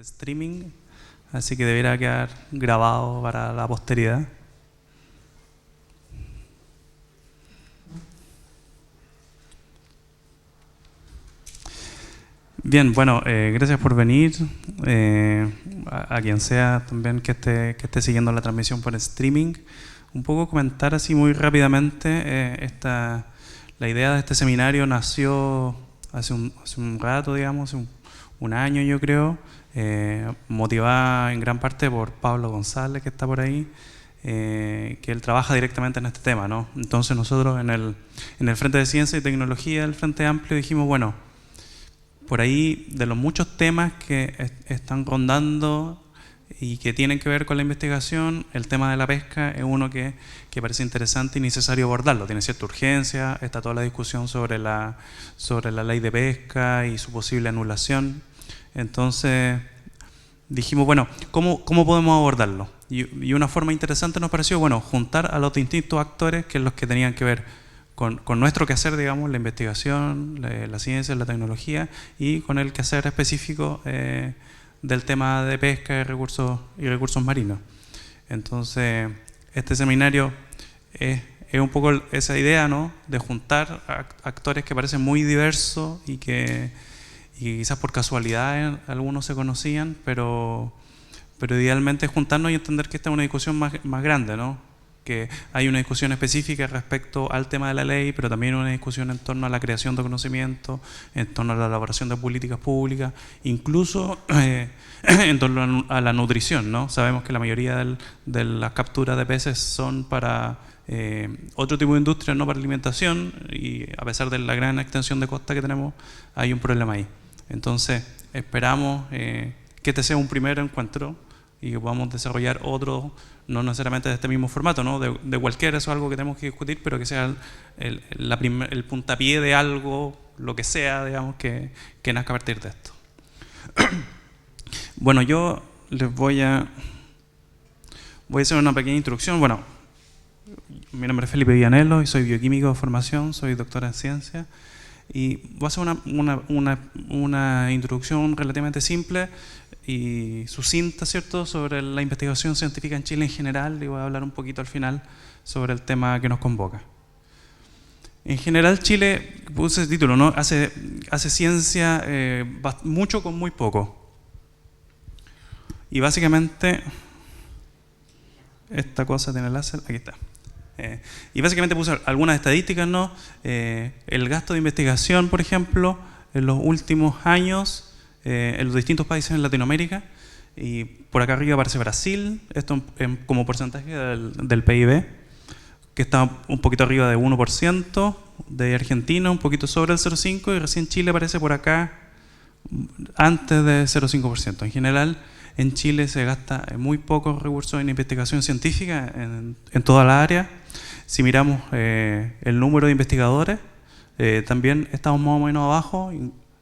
streaming, así que debería quedar grabado para la posteridad. Bien, bueno, gracias por venir, a quien sea también que esté siguiendo la transmisión por streaming. Un poco comentar así muy rápidamente, la idea de este seminario nació hace un rato, digamos, hace un año yo creo, motivada en gran parte por Pablo González, que está por ahí, que él trabaja directamente en este tema, ¿no? Entonces nosotros en el Frente de Ciencia y Tecnología, el Frente Amplio, dijimos, bueno, por ahí de los muchos temas que están rondando y que tienen que ver con la investigación, el tema de la pesca es uno que parece interesante y necesario abordarlo. Tiene cierta urgencia, está toda la discusión sobre la ley de pesca y su posible anulación. Entonces dijimos, bueno, ¿cómo podemos abordarlo? Y una forma interesante nos pareció, bueno, juntar a los distintos actores que es los que tenían que ver con nuestro quehacer, digamos, la investigación, la ciencia, la tecnología, y con el quehacer específico del tema de pesca y recursos marinos. Entonces, este seminario es un poco esa idea, ¿no?, de juntar actores que parecen muy diversos y quizás por casualidad algunos se conocían, pero idealmente juntarnos y entender que esta es una discusión más grande, ¿no?, que hay una discusión específica respecto al tema de la ley, pero también una discusión en torno a la creación de conocimiento, en torno a la elaboración de políticas públicas, incluso en torno a la nutrición, ¿no? Sabemos que la mayoría de las capturas de peces son para otro tipo de industria, no para alimentación, y a pesar de la gran extensión de costa que tenemos, hay un problema ahí. Entonces, esperamos que este sea un primer encuentro y que podamos desarrollar otro, no necesariamente de este mismo formato, ¿no?, de cualquiera, eso es algo que tenemos que discutir, pero que sea el puntapié de algo, lo que sea, digamos, que nazca a partir de esto. Bueno, yo les voy a hacer una pequeña introducción. Bueno, mi nombre es Felipe Villanelo y soy bioquímico de formación, soy doctor en ciencia, y voy a hacer una introducción relativamente simple y sucinta, ¿cierto?, sobre la investigación científica en Chile en general, y voy a hablar un poquito al final sobre el tema que nos convoca. En general, Chile, puse el título, ¿no?, hace ciencia mucho con muy poco. Y básicamente, esta cosa tiene láser, aquí está. Y básicamente puse algunas estadísticas, ¿no? El gasto de investigación, por ejemplo, en los últimos años, en los distintos países en Latinoamérica, y por acá arriba aparece Brasil, esto como porcentaje del PIB, que está un poquito arriba de 1%, de Argentina un poquito sobre el 0,5%, y recién Chile aparece por acá antes de 0,5%. En general, en Chile se gasta muy pocos recursos en investigación científica en toda la área. Si miramos el número de investigadores, también estamos más o menos abajo.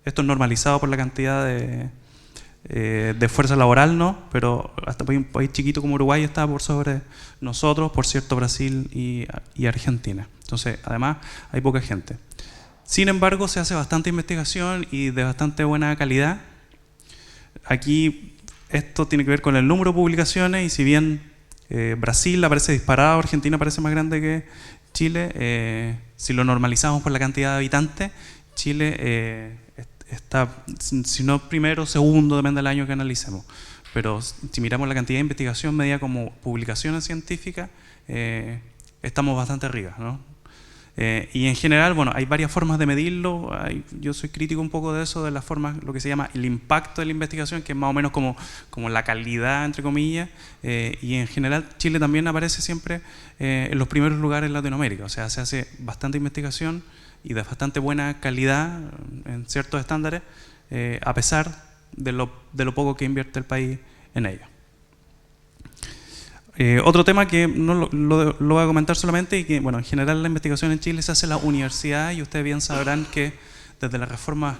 Esto es normalizado por la cantidad de fuerza laboral, ¿no? Pero hasta un país chiquito como Uruguay está por sobre nosotros, por cierto, Brasil y Argentina. Entonces, además, hay poca gente. Sin embargo, se hace bastante investigación y de bastante buena calidad. Aquí esto tiene que ver con el número de publicaciones, y si bien Brasil aparece disparado, Argentina parece más grande que Chile, si lo normalizamos por la cantidad de habitantes, Chile está, si no primero, segundo, depende del año que analicemos. Pero si miramos la cantidad de investigación medida como publicaciones científicas, estamos bastante arriba, ¿no? Y en general, bueno, hay varias formas de medirlo. Yo soy crítico un poco de eso, de las formas, lo que se llama el impacto de la investigación, que es más o menos como la calidad, entre comillas, y en general Chile también aparece siempre en los primeros lugares en Latinoamérica. O sea, se hace bastante investigación y de bastante buena calidad en ciertos estándares, a pesar de lo poco que invierte el país en ello. Otro tema que no lo voy a comentar solamente, y que, bueno, en general la investigación en Chile se hace en la universidad, y ustedes bien sabrán que desde la reforma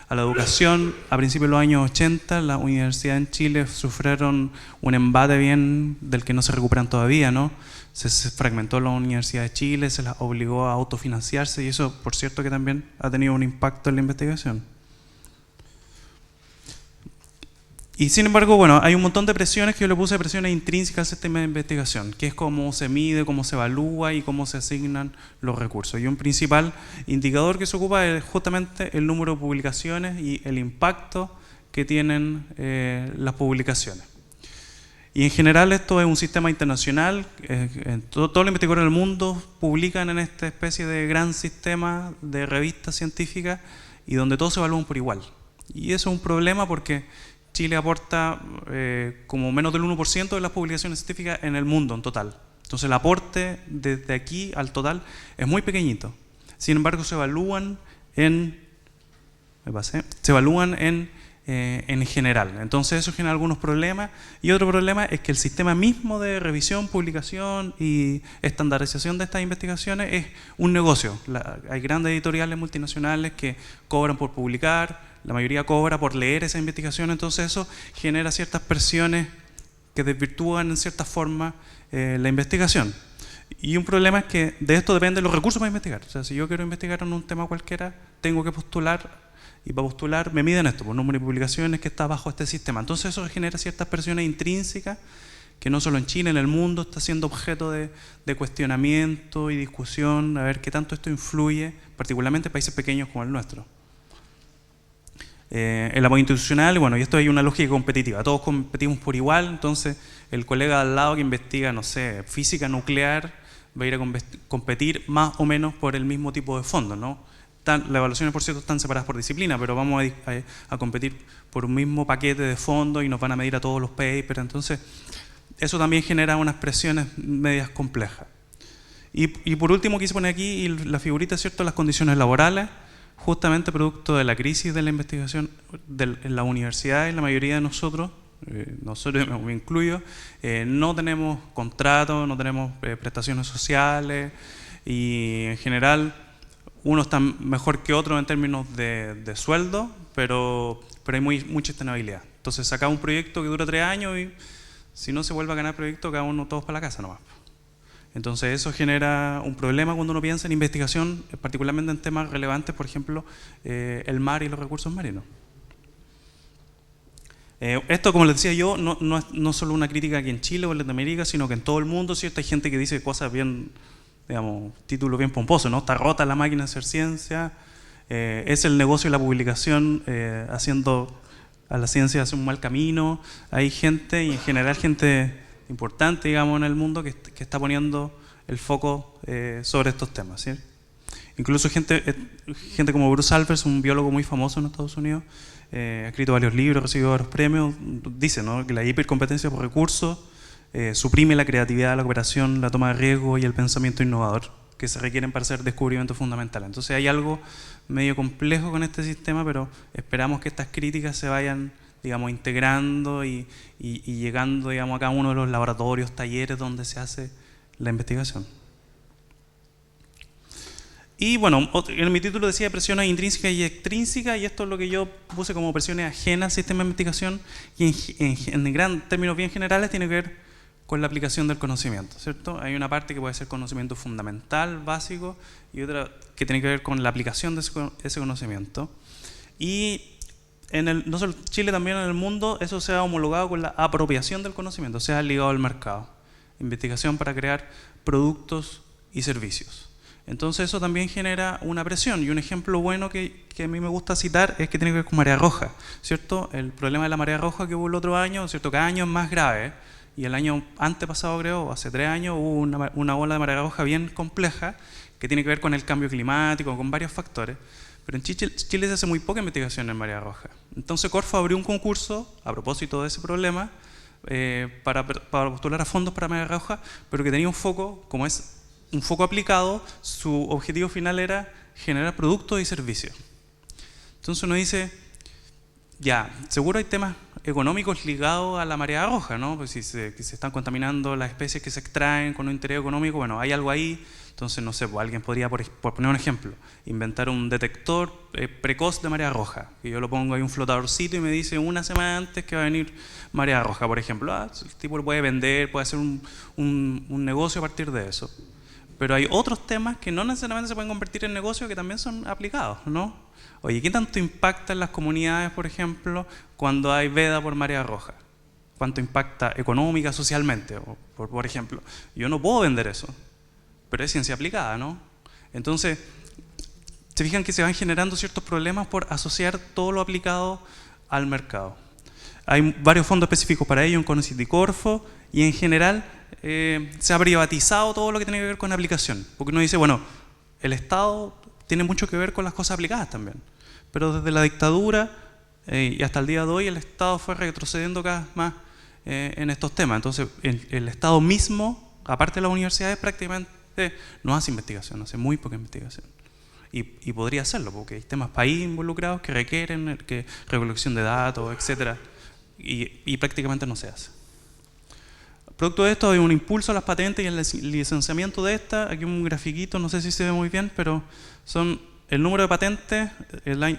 a la educación a principios de los años 80, las universidades en Chile sufrieron un embate bien del que no se recuperan todavía, ¿no? Se fragmentó la Universidad de Chile, se las obligó a autofinanciarse, y eso, por cierto, que también ha tenido un impacto en la investigación. Y sin embargo, bueno, hay un montón de presiones que yo le puse, presiones intrínsecas al sistema de investigación, que es cómo se mide, cómo se evalúa y cómo se asignan los recursos. Y un principal indicador que se ocupa es justamente el número de publicaciones y el impacto que tienen las publicaciones. Y en general esto es un sistema internacional, todos los investigadores del mundo publican en esta especie de gran sistema de revistas científicas y donde todos se evalúan por igual. Y eso es un problema porque Chile aporta como menos del 1% de las publicaciones científicas en el mundo en total. Entonces el aporte desde aquí al total es muy pequeñito. Sin embargo se evalúan en general. Entonces eso genera algunos problemas. Y otro problema es que el sistema mismo de revisión, publicación y estandarización de estas investigaciones es un negocio. Hay grandes editoriales multinacionales que cobran por publicar, la mayoría cobra por leer esa investigación, entonces eso genera ciertas presiones que desvirtúan en cierta forma la investigación. Y un problema es que de esto dependen los recursos para investigar. O sea, si yo quiero investigar en un tema cualquiera, tengo que postular, y para postular me miden esto, por número de publicaciones que está bajo este sistema. Entonces eso genera ciertas presiones intrínsecas que no solo en Chile, en el mundo está siendo objeto de cuestionamiento y discusión, a ver qué tanto esto influye, particularmente en países pequeños como el nuestro. El apoyo institucional, bueno, y esto hay una lógica competitiva, todos competimos por igual, entonces el colega al lado que investiga, no sé, física nuclear, va a ir a competir más o menos por el mismo tipo de fondos, ¿no? Las evaluaciones, por cierto, están separadas por disciplina, pero vamos a competir por un mismo paquete de fondos y nos van a medir a todos los papers, entonces eso también genera unas presiones medias complejas. Y por último quise poner aquí la figurita, ¿cierto?, las condiciones laborales, justamente producto de la crisis de la investigación en las universidades. La mayoría de nosotros me incluyo, no tenemos contratos, no tenemos prestaciones sociales y en general uno está mejor que otro en términos de sueldo, pero hay mucha inestabilidad. Entonces saca un proyecto que dura 3 años y si no se vuelve a ganar proyecto, cada uno todos para la casa nomás. Entonces eso genera un problema cuando uno piensa en investigación, particularmente en temas relevantes, por ejemplo, el mar y los recursos marinos. Esto, como les decía yo, no es solo una crítica aquí en Chile o en Latinoamérica, sino que en todo el mundo, ¿cierto? Hay gente que dice cosas bien, digamos, títulos bien pomposos, ¿no? Está rota la máquina de hacer ciencia, es el negocio de la publicación haciendo a la ciencia hacia un mal camino. Hay gente, y en general gente importante, digamos, en el mundo que está poniendo el foco sobre estos temas, ¿sí? Incluso gente como Bruce Alpers, un biólogo muy famoso en Estados Unidos, ha escrito varios libros, recibido varios premios, dice, ¿no?, que la hipercompetencia por recursos suprime la creatividad, la cooperación, la toma de riesgo y el pensamiento innovador que se requieren para hacer descubrimientos fundamentales. Entonces hay algo medio complejo con este sistema, pero esperamos que estas críticas se vayan, digamos, integrando y llegando, digamos, a cada uno de los laboratorios, talleres donde se hace la investigación. Y bueno, en mi título decía presiones intrínsecas y extrínsecas, y esto es lo que yo puse como presiones ajenas al sistema de investigación, y en términos bien generales tiene que ver con la aplicación del conocimiento, ¿cierto? Hay una parte que puede ser conocimiento fundamental, básico, y otra que tiene que ver con la aplicación de ese conocimiento. Y no solo en Chile, también en el mundo, eso se ha homologado con la apropiación del conocimiento, se ha ligado al mercado. Investigación para crear productos y servicios. Entonces eso también genera una presión, y un ejemplo bueno que a mí me gusta citar es que tiene que ver con marea roja, ¿cierto? El problema de la marea roja que hubo el otro año, ¿cierto?, cada año es más grave, y el año antepasado, creo, hace 3 años, hubo una ola de marea roja bien compleja que tiene que ver con el cambio climático, con varios factores. Pero en Chile se hace muy poca investigación en marea roja. Entonces Corfo abrió un concurso a propósito de ese problema para postular a fondos para marea roja, pero que tenía un foco, como es un foco aplicado, su objetivo final era generar productos y servicios. Entonces uno dice, ya, seguro hay temas económicos ligados a la marea roja, ¿no? Pues si se están contaminando las especies que se extraen con un interés económico, bueno, hay algo ahí. Entonces, no sé, pues alguien podría, por poner un ejemplo, inventar un detector precoz de marea roja. Y yo lo pongo ahí un flotadorcito y me dice una semana antes que va a venir marea roja, por ejemplo. El tipo lo puede vender, puede hacer un negocio a partir de eso. Pero hay otros temas que no necesariamente se pueden convertir en negocio que también son aplicados, ¿no? Oye, ¿qué tanto impacta en las comunidades, por ejemplo, cuando hay veda por marea roja? ¿Cuánto impacta económica, socialmente? O, por ejemplo, yo no puedo vender eso, pero es ciencia aplicada, ¿no? Entonces, se fijan que se van generando ciertos problemas por asociar todo lo aplicado al mercado. Hay varios fondos específicos para ello, en CONACYT y Corfo, y en general se ha privatizado todo lo que tiene que ver con aplicación. Porque uno dice, bueno, el Estado tiene mucho que ver con las cosas aplicadas también. Pero desde la dictadura y hasta el día de hoy, el Estado fue retrocediendo cada vez más en estos temas. Entonces, el Estado mismo, aparte de las universidades, prácticamente no hace investigación, hace muy poca investigación. Y podría hacerlo, porque hay temas país involucrados que requieren recolección de datos, etc. Y prácticamente no se hace. Producto de esto hay un impulso a las patentes y el licenciamiento de estas. Aquí un grafiquito, no sé si se ve muy bien, pero son el número de patentes,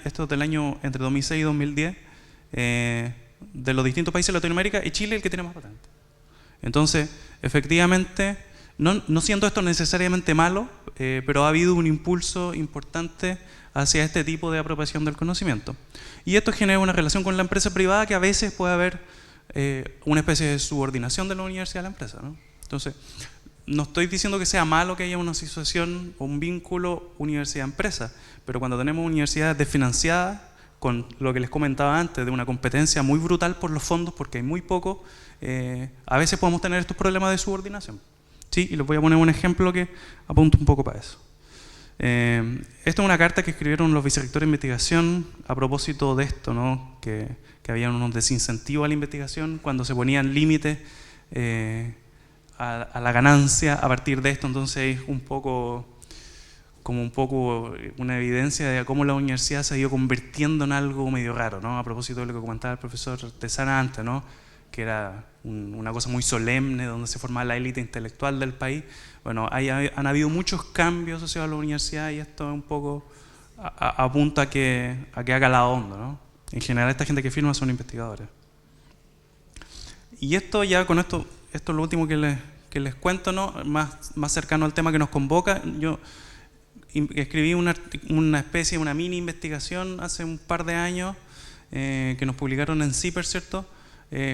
esto es del año entre 2006 y 2010, de los distintos países de Latinoamérica, y Chile el que tiene más patentes. Entonces, efectivamente, no siendo esto necesariamente malo, pero ha habido un impulso importante hacia este tipo de apropiación del conocimiento. Y esto genera una relación con la empresa privada que a veces puede haber una especie de subordinación de la universidad a la empresa, ¿no? Entonces, no estoy diciendo que sea malo que haya una asociación o un vínculo universidad-empresa, pero cuando tenemos universidades desfinanciadas, con lo que les comentaba antes, de una competencia muy brutal por los fondos, porque hay muy poco, a veces podemos tener estos problemas de subordinación. ¿Sí? Y les voy a poner un ejemplo que apunta un poco para eso. Esta es una carta que escribieron los vicerrectores de investigación a propósito de esto, ¿no? que había unos desincentivos a la investigación cuando se ponían límites a la ganancia a partir de esto. Entonces es un poco una evidencia de cómo la universidad se ha ido convirtiendo en algo medio raro, ¿no? A propósito de lo que comentaba el profesor Tesana antes, ¿no? Que era una cosa muy solemne donde se formaba la élite intelectual del país. Bueno, han habido muchos cambios asociados a la universidad y esto es un poco apunta a que haga la onda, ¿no? En general esta gente que firma son investigadores. Y esto ya con esto es lo último que les cuento, ¿no? Más cercano al tema que nos convoca. Yo escribí una especie, una mini investigación hace un par de años que nos publicaron en CIPER, ¿cierto?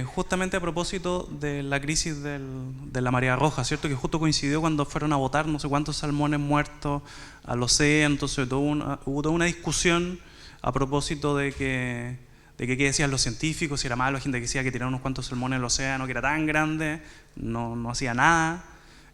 Justamente a propósito de la crisis de la marea roja, ¿cierto? Que justo coincidió cuando fueron a botar no sé cuántos salmones muertos al océano. Entonces hubo toda una discusión a propósito de qué decían los científicos, si era malo, gente que decía que tirar unos cuantos salmones al océano, que era tan grande, no hacía nada.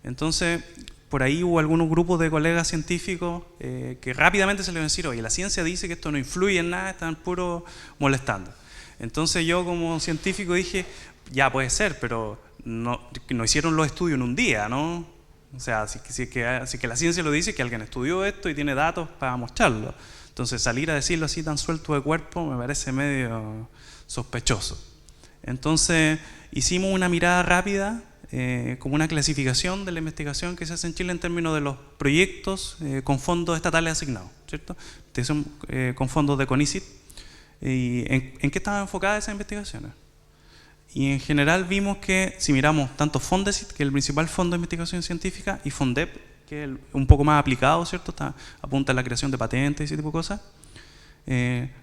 Entonces, por ahí hubo algunos grupos de colegas científicos que rápidamente se les iba a decir, oye, la ciencia dice que esto no influye en nada, están puro molestando. Entonces yo como científico dije, ya puede ser, pero no hicieron los estudios en un día, ¿no? O sea, si que la ciencia lo dice, que alguien estudió esto y tiene datos para mostrarlo. Entonces salir a decirlo así tan suelto de cuerpo me parece medio sospechoso. Entonces hicimos una mirada rápida, como una clasificación de la investigación que se hace en Chile en términos de los proyectos con fondos estatales asignados, ¿cierto? Son con fondos de CONICYT. ¿Y en qué estaban enfocadas esas investigaciones? Y en general vimos que si miramos tanto Fondesit, que es el principal fondo de investigación científica, y Fondep, que es un poco más aplicado, ¿cierto? Apunta a la creación de patentes y ese tipo de cosas.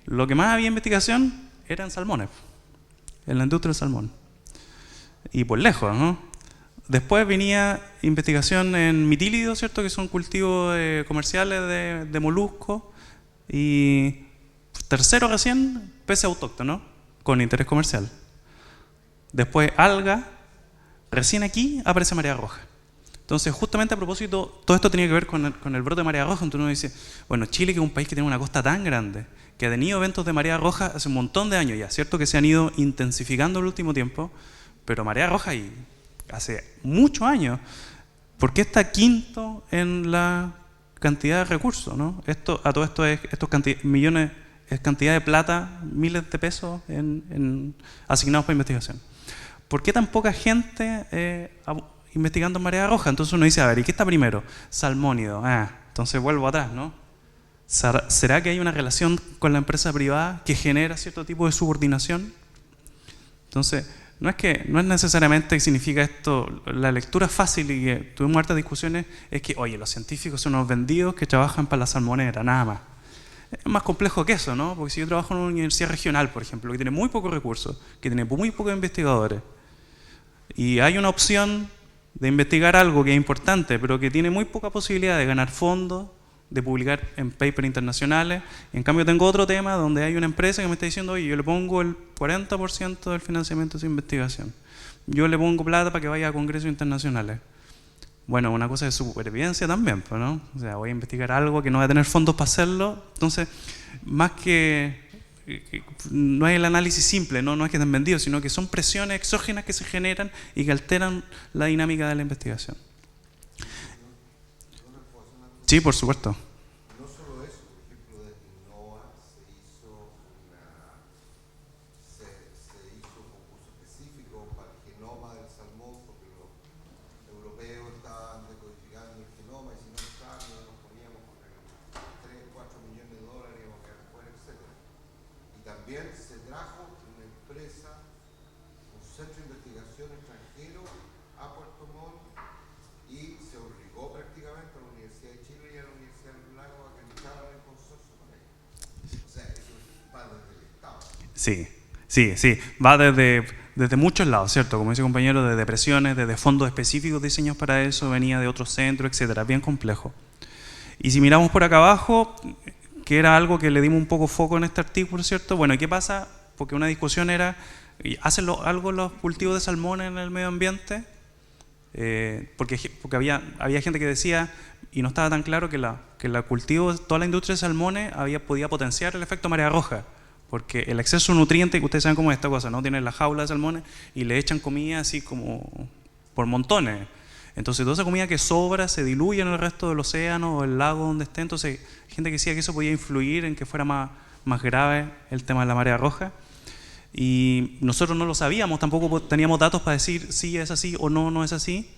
Lo que más había investigación era en salmones, en la industria del salmón. Y por lejos, ¿no? Después venía investigación en mitílidos, ¿cierto? Que son cultivos comerciales de moluscos. Y tercero recién, peces autóctonos, con interés comercial. Después alga, recién aquí aparece marea roja. Entonces, justamente a propósito, todo esto tenía que ver con el brote de marea roja. Entonces uno dice, bueno, Chile, que es un país que tiene una costa tan grande, que ha tenido eventos de marea roja hace un montón de años ya, ¿cierto? Que se han ido intensificando en el último tiempo, pero marea roja y hace muchos años. ¿Por qué está quinto en la cantidad de recursos, ¿no? A todo esto es millones, es cantidad de plata, miles de pesos asignados para investigación. ¿Por qué tan poca gente investigando en marea roja? Entonces uno dice, a ver, ¿y qué está primero? Salmónido. Entonces vuelvo atrás, ¿no? ¿Será que hay una relación con la empresa privada que genera cierto tipo de subordinación? Entonces, no es necesariamente que significa esto, la lectura fácil y que tuvimos hartas discusiones, es que, oye, los científicos son unos vendidos que trabajan para la salmonera, nada más. Es más complejo que eso, ¿no? Porque si yo trabajo en una universidad regional, por ejemplo, que tiene muy pocos recursos, que tiene muy pocos investigadores, y hay una opción de investigar algo que es importante, pero que tiene muy poca posibilidad de ganar fondos, de publicar en papers internacionales, y en cambio tengo otro tema donde hay una empresa que me está diciendo, oye, yo le pongo el 40% del financiamiento de su investigación. Yo le pongo plata para que vaya a congresos internacionales. Bueno, una cosa de supervivencia también, ¿no? O sea, voy a investigar algo que no va a tener fondos para hacerlo. Entonces, más que no es el análisis simple, no es que estén vendidos, sino que son presiones exógenas que se generan y que alteran la dinámica de la investigación. Sí, por supuesto. No solo eso, por ejemplo, desde Innova se hizo un concurso específico para el genoma del salmón, porque los europeos estaban decodificando el genoma y si no estaban, nos poníamos con 3, 4 millones de dólares, íbamos a quedar fuera, etc. Y también se trajo una empresa, un centro de investigación extranjero a Puerto Montt y se obligó prácticamente a la Universidad de Chile y a la Universidad del Lago a que lucharan en consorcio con ellos. O sea, eso va desde el Estado. Sí, va desde muchos lados, ¿cierto? Como dice el compañero, de depresiones, desde fondos específicos diseñados para eso, venía de otros centros, etcétera, bien complejo. Y si miramos por acá abajo, que era algo que le dimos un poco foco en este artículo, ¿cierto? Bueno, ¿y qué pasa? Porque una discusión era, ¿hacen algo los cultivos de salmón en el medio ambiente? Porque había gente que decía, y no estaba tan claro, que el cultivo, toda la industria de salmones podía potenciar el efecto marea roja, porque el exceso de nutrientes, que ustedes saben cómo es esta cosa, ¿no? Tienen la jaula de salmones y le echan comida así como por montones. Entonces toda esa comida que sobra se diluye en el resto del océano o el lago donde esté. Entonces hay gente que decía que eso podía influir en que fuera más grave el tema de la marea roja. Y nosotros no lo sabíamos, tampoco teníamos datos para decir si es así o no es así,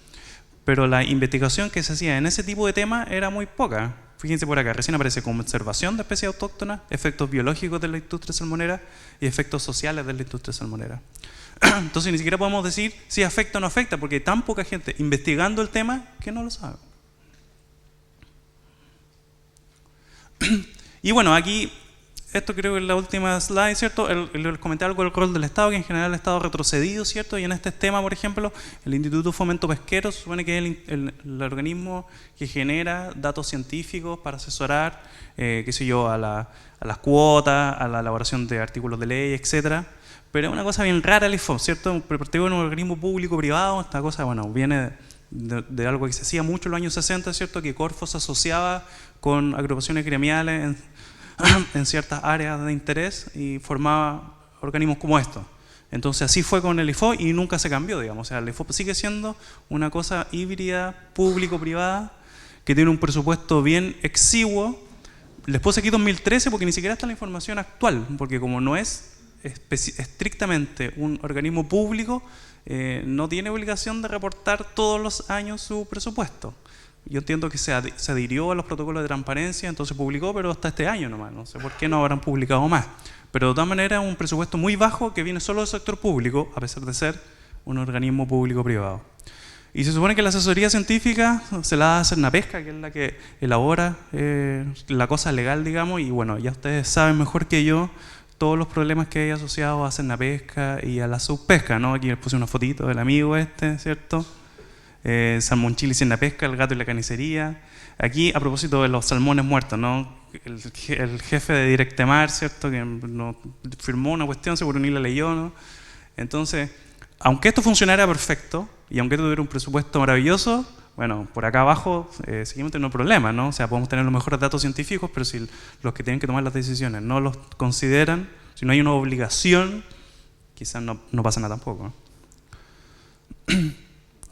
pero la investigación que se hacía en ese tipo de temas era muy poca. Fíjense por acá, recién aparece conservación de especies autóctonas, efectos biológicos de la industria salmonera y efectos sociales de la industria salmonera. Entonces ni siquiera podemos decir si afecta o no afecta, porque hay tan poca gente investigando el tema que no lo sabe. Y bueno, aquí, esto creo que es la última slide, ¿cierto? El comentar algo del rol del Estado, que en general el Estado ha retrocedido, ¿cierto? Y en este tema, por ejemplo, el Instituto Fomento Pesquero se supone que es el organismo que genera datos científicos para asesorar, qué sé yo, a las cuotas, a la elaboración de artículos de ley, etcétera. Pero es una cosa bien rara el IFOP, ¿cierto? Un organismo público-privado, esta cosa, bueno, viene de algo que se hacía mucho en los años 60, ¿cierto? Que Corfo se asociaba con agrupaciones gremiales en ciertas áreas de interés y formaba organismos como estos. Entonces así fue con el IFOP y nunca se cambió, digamos. O sea, el IFOP sigue siendo una cosa híbrida, público-privada, que tiene un presupuesto bien exiguo. Les puse aquí 2013 porque ni siquiera está la información actual, porque como no es estrictamente un organismo público, no tiene obligación de reportar todos los años su presupuesto. Yo entiendo que se adhirió a los protocolos de transparencia, entonces publicó, pero hasta este año nomás, no sé por qué no habrán publicado más. Pero de todas maneras es un presupuesto muy bajo que viene solo del sector público, a pesar de ser un organismo público-privado. Y se supone que la asesoría científica se la da a Cernapesca, que es la que elabora la cosa legal, digamos, y bueno, ya ustedes saben mejor que yo todos los problemas que hay asociados a Cernapesca y a la subpesca, ¿no? Aquí les puse una fotito del amigo este, ¿cierto? Salmonchil y Cernapesca, el gato y la carnicería. Aquí, a propósito de los salmones muertos, ¿no? El jefe de Directemar, ¿cierto? Que no, firmó una cuestión, seguro ni la leyó, ¿no? Entonces, aunque esto funcionara perfecto y aunque esto tuviera un presupuesto maravilloso, bueno, por acá abajo seguimos teniendo problemas, ¿no? O sea, podemos tener los mejores datos científicos, pero si los que tienen que tomar las decisiones no los consideran, si no hay una obligación, quizás no pasa nada tampoco, ¿no?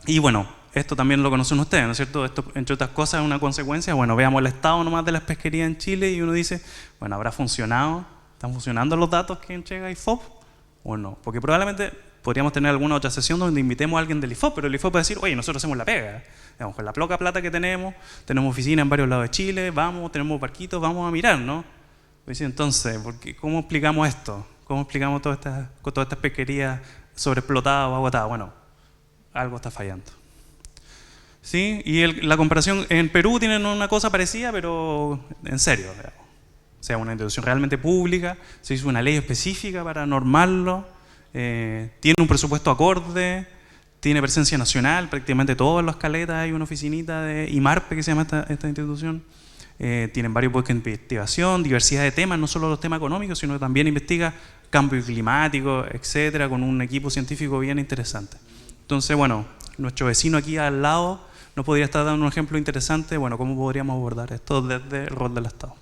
Y bueno, esto también lo conocen ustedes, ¿no es cierto? Esto, entre otras cosas, es una consecuencia. Bueno, veamos el estado nomás de las pesquerías en Chile y uno dice, bueno, ¿habrá funcionado? ¿Están funcionando los datos que entrega IFOP o no? Porque probablemente podríamos tener alguna otra sesión donde invitemos a alguien del IFOP, pero el IFOP va a decir, oye, nosotros hacemos la pega. Digamos, con la poca plata que tenemos oficinas en varios lados de Chile, tenemos barquitos, vamos a mirar, ¿no? Entonces, ¿cómo explicamos esto? ¿Cómo explicamos todas estas pesquerías sobreexplotada o agotada. Bueno, algo está fallando. ¿Sí? Y la comparación, en Perú tienen una cosa parecida, pero en serio, digamos. O sea, una institución realmente pública, se hizo una ley específica para normarlo, tiene un presupuesto acorde, tiene presencia nacional, prácticamente todas las caletas hay una oficinita de IMARPE que se llama esta institución. Tienen varios puestos de investigación, diversidad de temas, no solo los temas económicos, sino que también investiga cambio climático, etcétera, con un equipo científico bien interesante. Entonces, bueno, nuestro vecino aquí al lado nos podría estar dando un ejemplo interesante, bueno, cómo podríamos abordar esto desde el rol del Estado.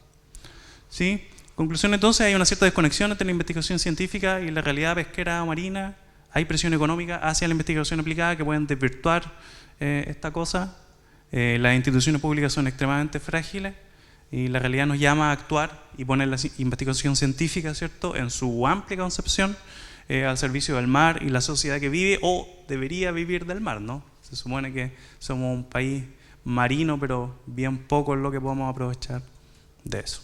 ¿Sí? Conclusión entonces, hay una cierta desconexión entre la investigación científica y la realidad pesquera o marina. Hay presión económica hacia la investigación aplicada que pueden desvirtuar esta cosa. Las instituciones públicas son extremadamente frágiles y la realidad nos llama a actuar y poner la investigación científica, ¿cierto?, en su amplia concepción al servicio del mar y la sociedad que vive o debería vivir del mar, ¿no? Se supone que somos un país marino, pero bien poco es lo que podemos aprovechar de eso.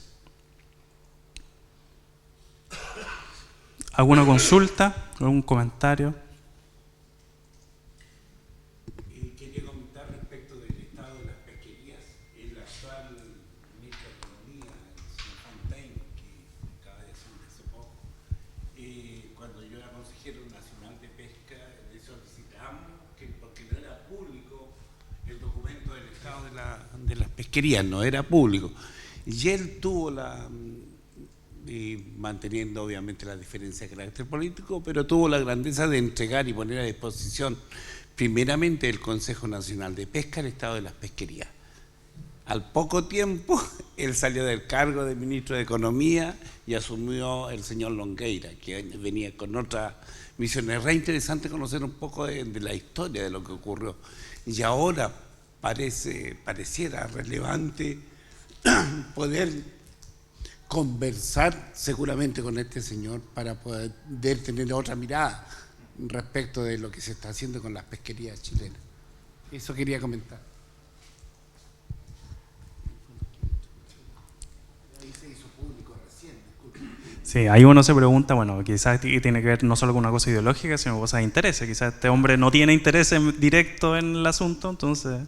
¿Alguna consulta? ¿Algún comentario? Quería comentar respecto del estado de las pesquerías. El actual ministro de Economía, el señor Fontaine, que acaba de asumir hace poco, cuando yo era consejero nacional de pesca, le solicitamos que, porque no era público el documento del estado de las pesquerías, no era público. Y él tuvo manteniendo obviamente la diferencia de carácter político, pero tuvo la grandeza de entregar y poner a disposición primeramente el Consejo Nacional de Pesca el estado de las pesquerías. Al poco tiempo, él salió del cargo de ministro de Economía y asumió el señor Longueira, que venía con otra misión. Es re interesante conocer un poco de la historia de lo que ocurrió. Y ahora pareciera relevante poder conversar seguramente con este señor para poder tener otra mirada respecto de lo que se está haciendo con las pesquerías chilenas. Eso quería comentar. Ahí se hizo público recién, disculpe. Sí, ahí uno se pregunta, bueno, quizás tiene que ver no solo con una cosa ideológica, sino con cosas de interés. Quizás este hombre no tiene interés directo en el asunto, entonces...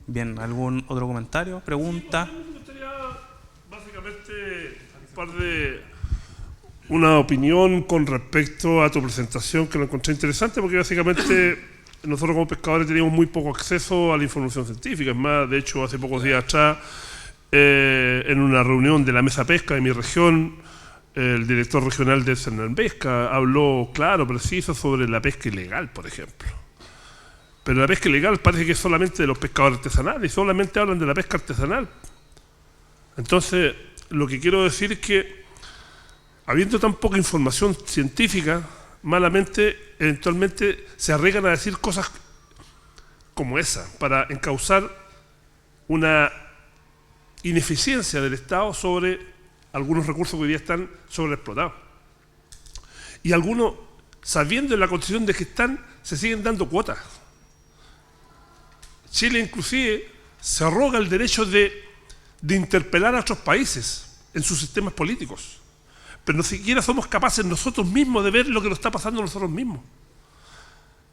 Bien, ¿algún otro comentario, pregunta? Sí, me gustaría básicamente una opinión con respecto a tu presentación, que lo encontré interesante, porque básicamente nosotros como pescadores teníamos muy poco acceso a la información científica. Es más, de hecho, hace pocos días atrás, en una reunión de la mesa pesca de mi región, el director regional de Pesca habló claro, preciso sobre la pesca ilegal, por ejemplo. Pero la pesca ilegal parece que es solamente de los pescadores artesanales y solamente hablan de la pesca artesanal. Entonces, lo que quiero decir es que, habiendo tan poca información científica, malamente, eventualmente se arriesgan a decir cosas como esa, para encauzar una ineficiencia del Estado sobre algunos recursos que hoy día están sobreexplotados. Y algunos, sabiendo en la condición de que están, se siguen dando cuotas. Chile inclusive se arroga el derecho de interpelar a otros países en sus sistemas políticos, pero ni siquiera somos capaces nosotros mismos de ver lo que nos está pasando a nosotros mismos.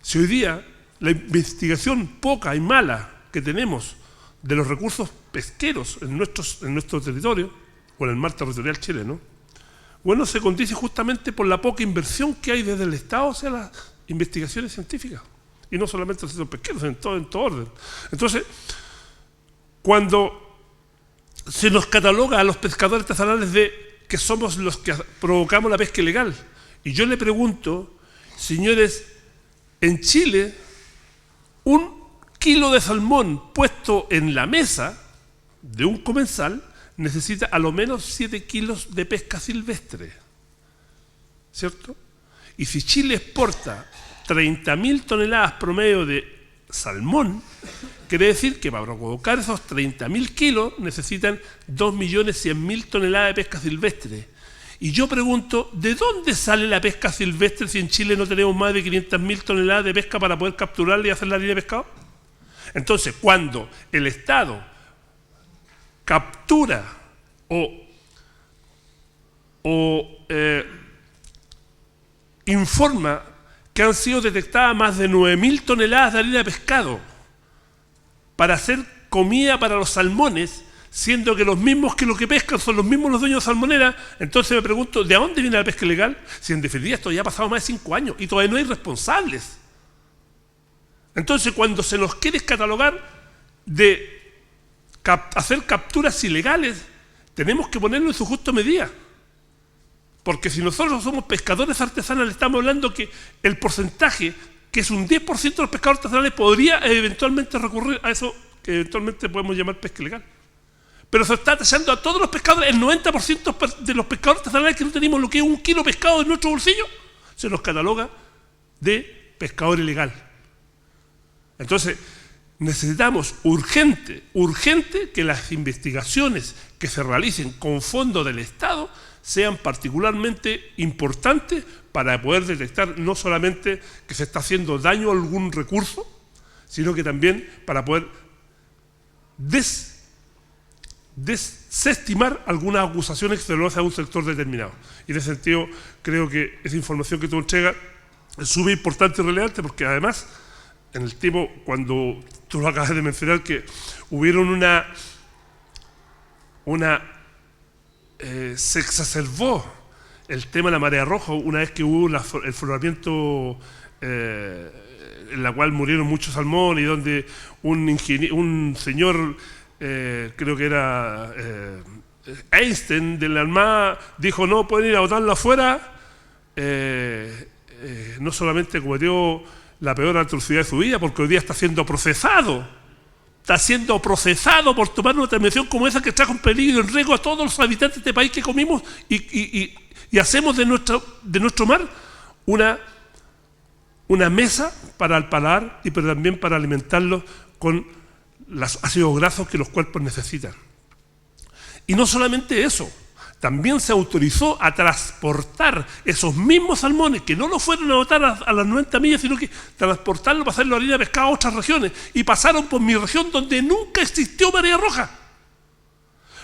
Si hoy día la investigación poca y mala que tenemos de los recursos pesqueros en nuestro territorio, o en el mar territorial chileno, bueno, se condice justamente por la poca inversión que hay desde el Estado hacia las investigaciones científicas. Y no solamente en los pesqueros, en todo orden. Entonces, cuando se nos cataloga a los pescadores artesanales de que somos los que provocamos la pesca ilegal, y yo le pregunto, señores, en Chile, un kilo de salmón puesto en la mesa de un comensal necesita a lo menos 7 kilos de pesca silvestre, ¿cierto? Y si Chile exporta 30.000 toneladas promedio de salmón, quiere decir que para provocar esos 30.000 kilos necesitan 2.100.000 toneladas de pesca silvestre. Y yo pregunto, ¿de dónde sale la pesca silvestre si en Chile no tenemos más de 500.000 toneladas de pesca para poder capturarla y hacer la línea de pescado? Entonces, cuando el Estado captura o informa que han sido detectadas más de 9.000 toneladas de harina de pescado para hacer comida para los salmones, siendo que los mismos que lo que pescan son los mismos los dueños de salmonera. Entonces me pregunto, ¿de dónde viene la pesca ilegal? Si en definitiva esto ya ha pasado más de 5 años y todavía no hay responsables. Entonces, cuando se nos quiere catalogar de hacer capturas ilegales, tenemos que ponerlo en su justa medida. Porque si nosotros somos pescadores artesanales, le estamos hablando que el porcentaje, que es un 10% de los pescadores artesanales, podría eventualmente recurrir a eso que eventualmente podemos llamar pesca ilegal. Pero se está tachando a todos los pescadores, el 90% de los pescadores artesanales que no tenemos lo que es 1 kilo de pescado en nuestro bolsillo, se nos cataloga de pescador ilegal. Entonces, necesitamos urgente que las investigaciones que se realicen con fondos del Estado sean particularmente importantes para poder detectar no solamente que se está haciendo daño a algún recurso, sino que también para poder desestimar algunas acusaciones que se le hacen a un sector determinado. Y en ese sentido, creo que esa información que tú entregas es súper importante y relevante, porque además, en el tiempo, cuando tú lo acabas de mencionar, que hubieron se exacerbó el tema de la marea roja una vez que hubo el floramiento en la cual murieron muchos salmones y donde un señor, creo que era Einstein de la Armada, dijo no, pueden ir a botarlo afuera, no solamente cometió la peor atrocidad de su vida, porque hoy día está siendo procesado por tomar una determinación como esa que trajo en peligro, en riesgo a todos los habitantes de este país que comimos y hacemos de nuestro mar una mesa para el paladar y pero también para alimentarlos con los ácidos grasos que los cuerpos necesitan. Y no solamente eso, también se autorizó a transportar esos mismos salmones que no los fueron a botar a las 90 millas, sino que transportarlos para hacerlo harina de pescado a otras regiones. Y pasaron por mi región donde nunca existió marea roja.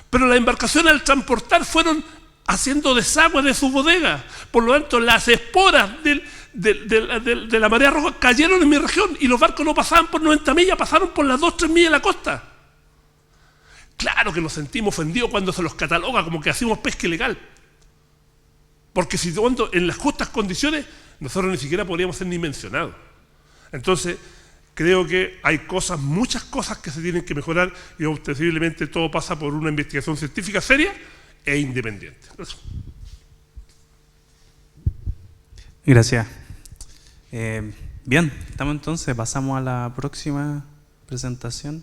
Pero las embarcaciones al transportar fueron haciendo desagüe de sus bodegas. Por lo tanto, las esporas de la marea roja cayeron en mi región y los barcos no pasaban por 90 millas, pasaron por las 2-3 millas de la costa. Claro que nos sentimos ofendidos cuando se los cataloga como que hacemos pesca ilegal. Porque si en las justas condiciones, nosotros ni siquiera podríamos ser ni mencionados. Entonces, creo que hay muchas cosas que se tienen que mejorar y ostensiblemente todo pasa por una investigación científica seria e independiente. Eso. Gracias. Bien, estamos entonces, pasamos a la próxima presentación.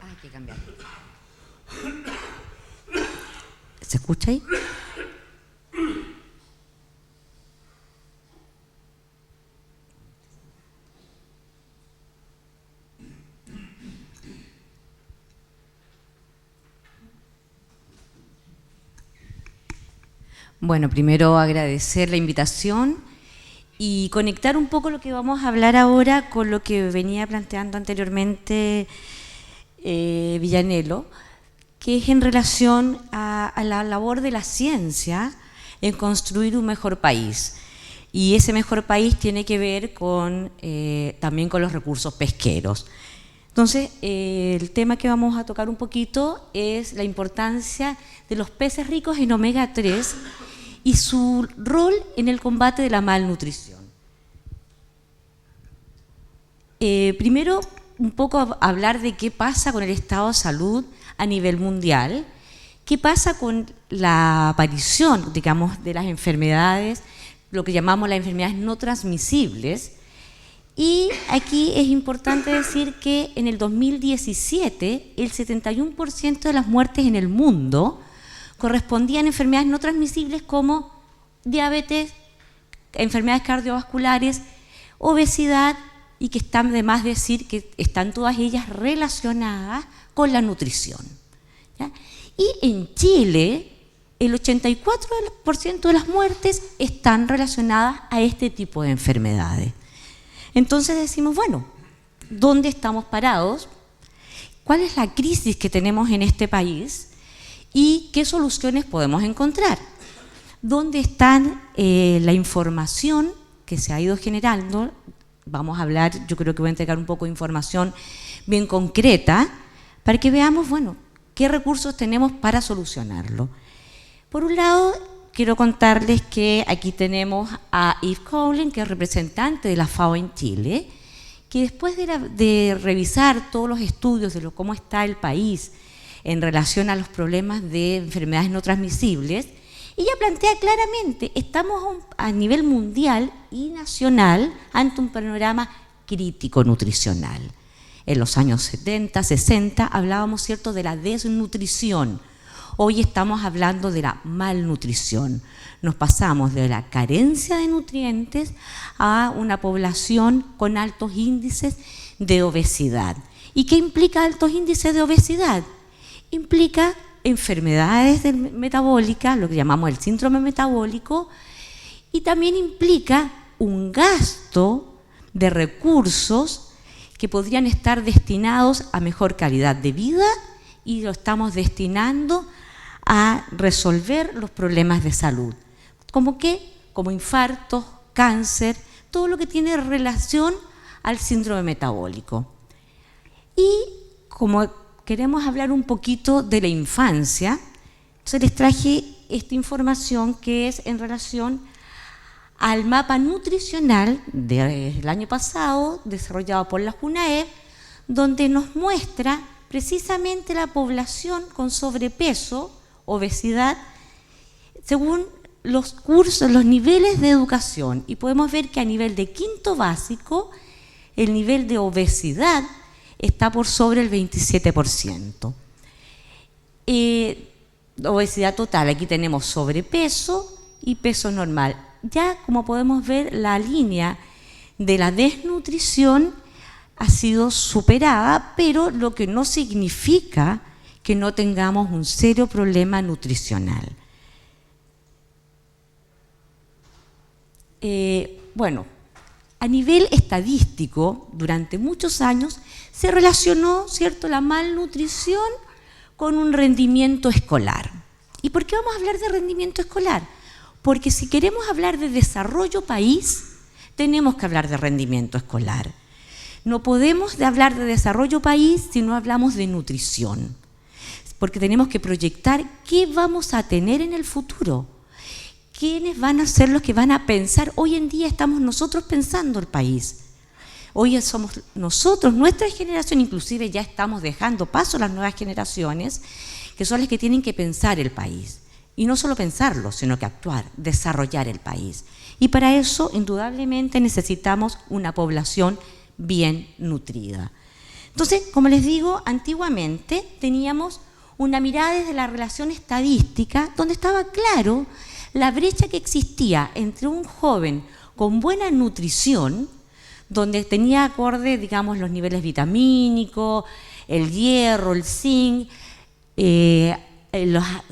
Hay que cambiar. ¿Se escucha ahí? Bueno, primero agradecer la invitación y conectar un poco lo que vamos a hablar ahora con lo que venía planteando anteriormente Villanelo, que es en relación a la labor de la ciencia en construir un mejor país. Y ese mejor país tiene que ver también con los recursos pesqueros. Entonces, el tema que vamos a tocar un poquito es la importancia de los peces ricos en omega 3 y su rol en el combate de la malnutrición. Primero, un poco hablar de qué pasa con el estado de salud a nivel mundial, qué pasa con la aparición, digamos, de las enfermedades, lo que llamamos las enfermedades no transmisibles. Y aquí es importante decir que en el 2017 el 71% de las muertes en el mundo correspondían a enfermedades no transmisibles como diabetes, enfermedades cardiovasculares, obesidad, y que están de más decir que están todas ellas relacionadas con la nutrición, ¿ya? Y en Chile el 84% de las muertes están relacionadas a este tipo de enfermedades. Entonces decimos, bueno, dónde estamos parados, cuál es la crisis que tenemos en este país y qué soluciones podemos encontrar. ¿Dónde está la información que se ha ido generando? Vamos a hablar, yo creo que voy a entregar un poco de información bien concreta para que veamos, bueno, qué recursos tenemos para solucionarlo. Por un lado, quiero contarles que aquí tenemos a Yves Cowling, que es representante de la FAO en Chile, que después de revisar todos los estudios de cómo está el país en relación a los problemas de enfermedades no transmisibles, ella plantea claramente, estamos a nivel mundial y nacional ante un panorama crítico nutricional. En los años 70, 60 hablábamos, ¿cierto?, de la desnutrición. Hoy estamos hablando de la malnutrición. Nos pasamos de la carencia de nutrientes a una población con altos índices de obesidad. ¿Y qué implica altos índices de obesidad? Implica enfermedades metabólicas, lo que llamamos el síndrome metabólico, y también implica un gasto de recursos que podrían estar destinados a mejor calidad de vida y lo estamos destinando a resolver los problemas de salud. ¿Cómo qué? Como infartos, cáncer, todo lo que tiene relación al síndrome metabólico. Y como queremos hablar un poquito de la infancia, entonces les traje esta información que es en relación al mapa nutricional del año pasado, desarrollado por la JUNAEP, donde nos muestra precisamente la población con sobrepeso, obesidad, según los cursos, los niveles de educación. Y podemos ver que a nivel de quinto básico, el nivel de obesidad está por sobre el 27%. Obesidad total, aquí tenemos sobrepeso y peso normal. Ya, como podemos ver, la línea de la desnutrición ha sido superada, pero lo que no significa que no tengamos un serio problema nutricional. Bueno, a nivel estadístico, durante muchos años se relacionó, ¿cierto?, la malnutrición con un rendimiento escolar. ¿Y por qué vamos a hablar de rendimiento escolar? Porque si queremos hablar de desarrollo país, tenemos que hablar de rendimiento escolar. No podemos hablar de desarrollo país si no hablamos de nutrición, porque tenemos que proyectar qué vamos a tener en el futuro. ¿Quiénes van a ser los que van a pensar? Hoy en día estamos nosotros pensando el país. Hoy somos nosotros, nuestra generación, inclusive ya estamos dejando paso a las nuevas generaciones, que son las que tienen que pensar el país. Y no solo pensarlo, sino que actuar, desarrollar el país. Y para eso, indudablemente, necesitamos una población bien nutrida. Entonces, como les digo, antiguamente teníamos una mirada desde la relación estadística, donde estaba claro la brecha que existía entre un joven con buena nutrición, donde tenía acorde, digamos, los niveles vitamínicos, el hierro, el zinc, se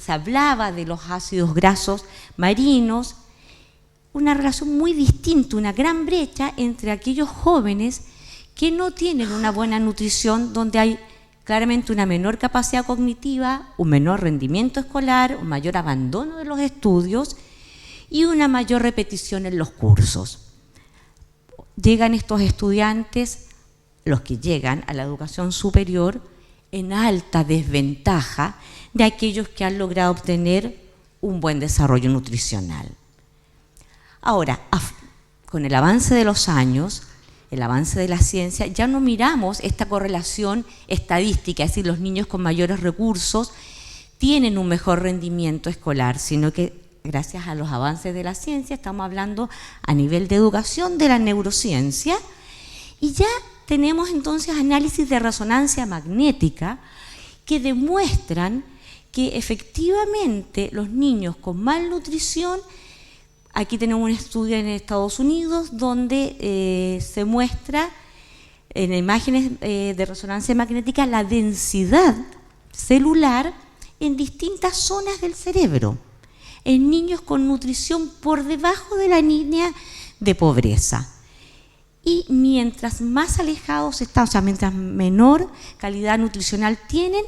hablaba de los ácidos grasos marinos, una relación muy distinta, una gran brecha entre aquellos jóvenes que no tienen una buena nutrición, donde hay claramente una menor capacidad cognitiva, un menor rendimiento escolar, un mayor abandono de los estudios y una mayor repetición en los cursos. Llegan estos estudiantes, los que llegan a la educación superior, en alta desventaja de aquellos que han logrado obtener un buen desarrollo nutricional. Ahora, con el avance de los años, el avance de la ciencia, ya no miramos esta correlación estadística, es decir, los niños con mayores recursos tienen un mejor rendimiento escolar, sino que gracias a los avances de la ciencia estamos hablando a nivel de educación de la neurociencia y ya tenemos entonces análisis de resonancia magnética que demuestran que efectivamente los niños con malnutrición, aquí tenemos un estudio en Estados Unidos donde se muestra en imágenes de resonancia magnética la densidad celular en distintas zonas del cerebro, en niños con nutrición por debajo de la línea de pobreza. y mientras más alejados están, o sea, mientras menor calidad nutricional tienen,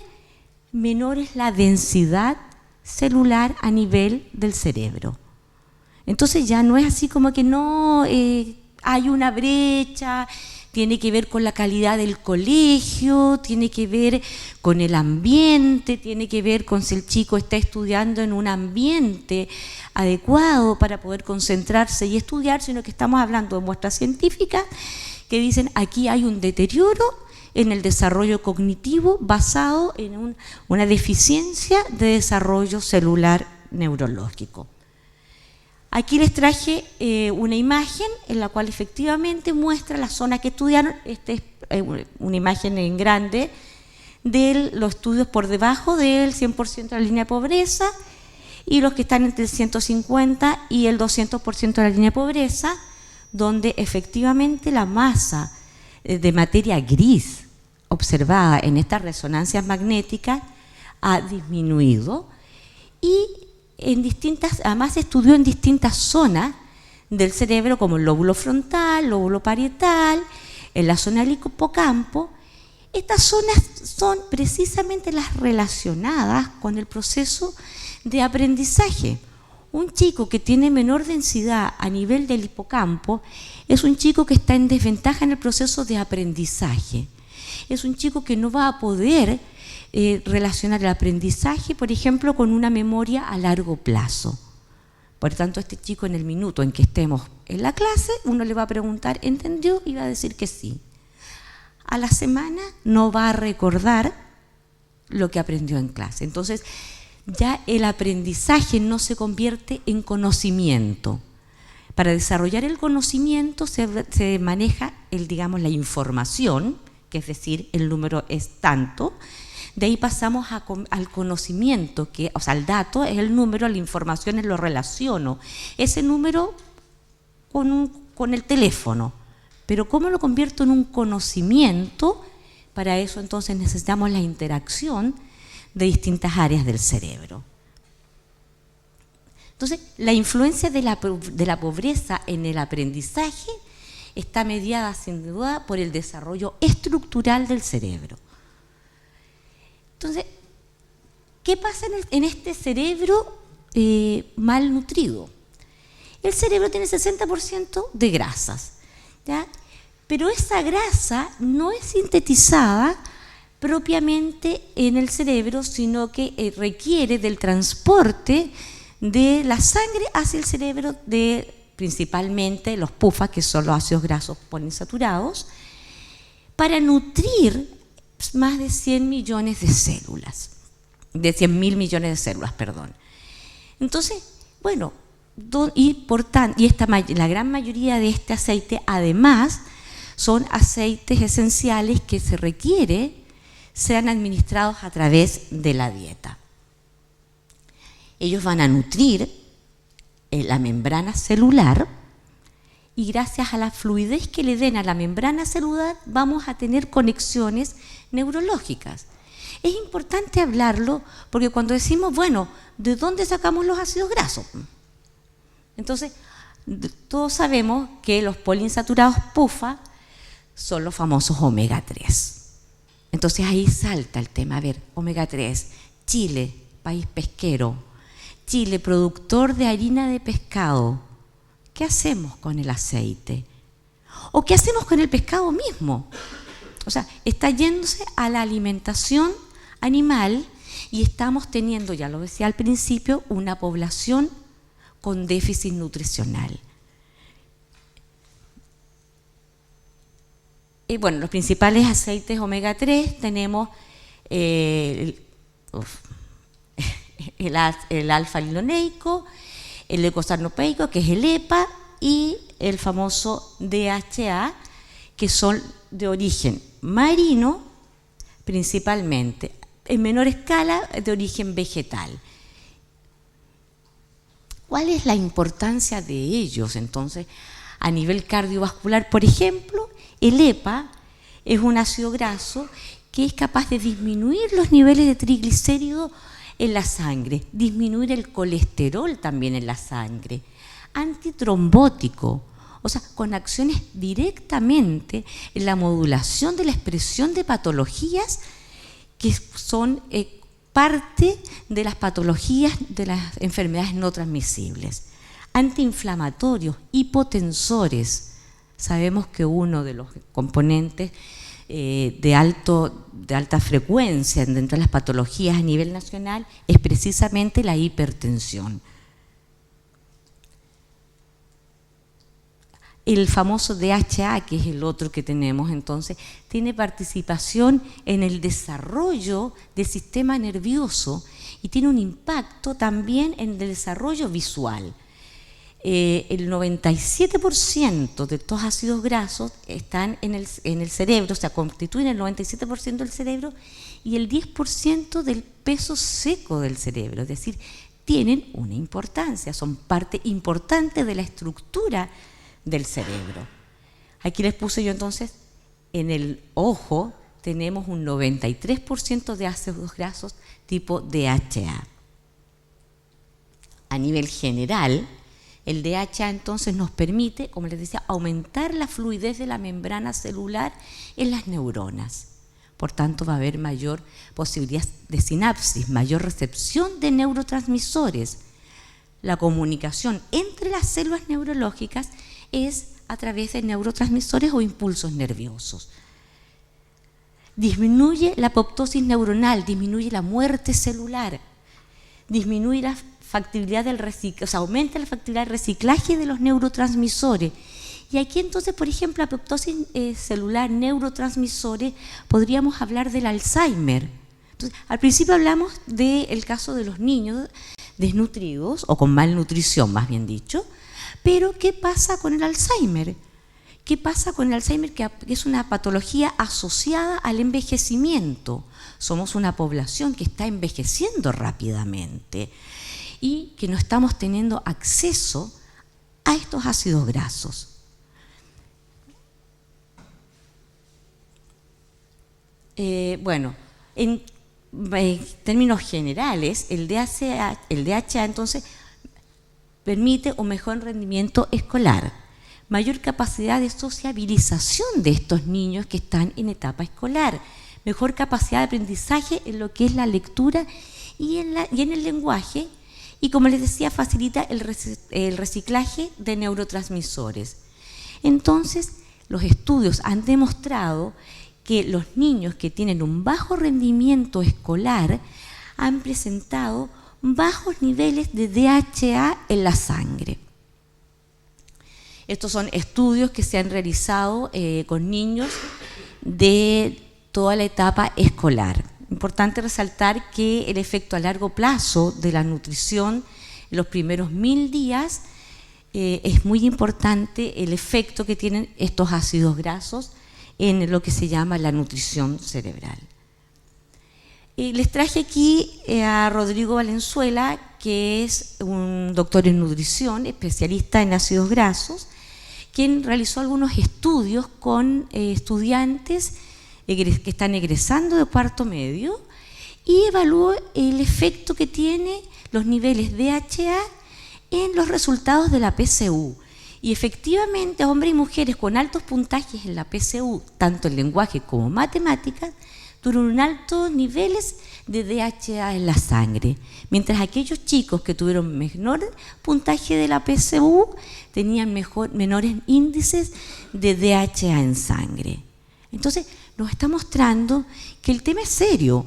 menor es la densidad celular a nivel del cerebro. Entonces ya no es así como que no hay una brecha, tiene que ver con la calidad del colegio, tiene que ver con el ambiente, tiene que ver con si el chico está estudiando en un ambiente adecuado para poder concentrarse y estudiar, sino que estamos hablando de muestras científicas que dicen aquí hay un deterioro en el desarrollo cognitivo basado en una deficiencia de desarrollo celular neurológico. Aquí les traje una imagen en la cual efectivamente muestra las zonas que estudiaron. Esta es una imagen en grande de los estudios por debajo del 100% de la línea de pobreza y los que están entre el 150 y el 200% de la línea de pobreza, donde efectivamente la masa de materia gris observada en estas resonancias magnéticas ha disminuido y además se estudió en distintas zonas del cerebro como el lóbulo frontal, lóbulo parietal, en la zona del hipocampo. Estas zonas son precisamente las relacionadas con el proceso de aprendizaje. Un chico que tiene menor densidad a nivel del hipocampo es un chico que está en desventaja en el proceso de aprendizaje. Es un chico que no va a poder relacionar el aprendizaje, por ejemplo, con una memoria a largo plazo. Por tanto, este chico en el minuto en que estemos en la clase, uno le va a preguntar, ¿entendió? Y va a decir que sí. A la semana no va a recordar lo que aprendió en clase. Entonces, ya el aprendizaje no se convierte en conocimiento. Para desarrollar el conocimiento se maneja la información, que es decir, el número es tanto. De ahí pasamos al conocimiento, el dato es el número, la información es lo relaciono. Ese número con el teléfono. Pero ¿cómo lo convierto en un conocimiento? Para eso entonces necesitamos la interacción de distintas áreas del cerebro. Entonces, la influencia de la pobreza en el aprendizaje está mediada sin duda por el desarrollo estructural del cerebro. Entonces, ¿qué pasa en este cerebro malnutrido? El cerebro tiene 60% de grasas, ¿ya? Pero esa grasa no es sintetizada propiamente en el cerebro, sino que requiere del transporte de la sangre hacia el cerebro de principalmente los PUFA, que son los ácidos grasos poliinsaturados, para nutrir más de 100 millones de células, de 100.000 millones de células, perdón. Entonces, bueno, la gran mayoría de este aceite, además, son aceites esenciales que se requiere sean administrados a través de la dieta. Ellos van a nutrir la membrana celular y gracias a la fluidez que le den a la membrana celular vamos a tener conexiones neurológicas. Es importante hablarlo porque cuando decimos, bueno, ¿de dónde sacamos los ácidos grasos? Entonces, todos sabemos que los poliinsaturados PUFA son los famosos omega 3. Entonces ahí salta el tema, a ver, omega 3, Chile, país pesquero, Chile, productor de harina de pescado. ¿Qué hacemos con el aceite? ¿O qué hacemos con el pescado mismo? O sea, está yéndose a la alimentación animal y estamos teniendo, ya lo decía al principio, una población con déficit nutricional. Y bueno, los principales aceites omega 3 tenemos el alfa-linoleico, el eicosanoleico, que es el EPA, y el famoso DHA, que son de origen marino, principalmente, en menor escala de origen vegetal. ¿Cuál es la importancia de ellos entonces a nivel cardiovascular? Por ejemplo, el EPA es un ácido graso que es capaz de disminuir los niveles de triglicéridos en la sangre, disminuir el colesterol también en la sangre, antitrombótico, o sea, con acciones directamente en la modulación de la expresión de patologías que son parte de las patologías de las enfermedades no transmisibles. Antiinflamatorios, hipotensores. Sabemos que uno de los componentes de alta frecuencia dentro de las patologías a nivel nacional es precisamente la hipertensión. El famoso DHA, que es el otro que tenemos, entonces, tiene participación en el desarrollo del sistema nervioso y tiene un impacto también en el desarrollo visual. El 97% de estos ácidos grasos están en el cerebro, o sea, constituyen el 97% del cerebro y el 10% del peso seco del cerebro, es decir, tienen una importancia, son parte importante de la estructura del cerebro. Aquí les puse yo entonces, en el ojo tenemos un 93% de ácidos grasos tipo DHA. A nivel general, el DHA entonces nos permite, como les decía, aumentar la fluidez de la membrana celular en las neuronas. Por tanto, va a haber mayor posibilidad de sinapsis, mayor recepción de neurotransmisores. La comunicación entre las células neurológicas es a través de neurotransmisores o impulsos nerviosos. Disminuye la apoptosis neuronal, disminuye la muerte celular, disminuye la factibilidad del reciclaje, o sea, aumenta la factibilidad del reciclaje de los neurotransmisores. Y aquí entonces, por ejemplo, la apoptosis celular, neurotransmisores, podríamos hablar del Alzheimer. Entonces, al principio hablamos del caso de los niños desnutridos o con malnutrición, más bien dicho. Pero, ¿qué pasa con el Alzheimer? ¿Qué pasa con el Alzheimer, que es una patología asociada al envejecimiento? Somos una población que está envejeciendo rápidamente y que no estamos teniendo acceso a estos ácidos grasos. Bueno, en términos generales, el DHA entonces permite un mejor rendimiento escolar, mayor capacidad de sociabilización de estos niños que están en etapa escolar, mejor capacidad de aprendizaje en lo que es la lectura y en el lenguaje, y como les decía, facilita el reciclaje de neurotransmisores. Entonces, los estudios han demostrado que los niños que tienen un bajo rendimiento escolar han presentado bajos niveles de DHA en la sangre. Estos son estudios que se han realizado con niños de toda la etapa escolar. Importante resaltar que el efecto a largo plazo de la nutrición en los primeros 1000 días es muy importante el efecto que tienen estos ácidos grasos en lo que se llama la nutrición cerebral. Les traje aquí a Rodrigo Valenzuela, que es un doctor en nutrición, especialista en ácidos grasos, quien realizó algunos estudios con estudiantes que están egresando de cuarto medio y evaluó el efecto que tiene los niveles de DHA en los resultados de la PSU. Y efectivamente, hombres y mujeres con altos puntajes en la PSU, tanto en lenguaje como matemáticas, tuvieron altos niveles de DHA en la sangre, mientras aquellos chicos que tuvieron menor puntaje de la PSU tenían menores índices de DHA en sangre. Entonces, nos está mostrando que el tema es serio,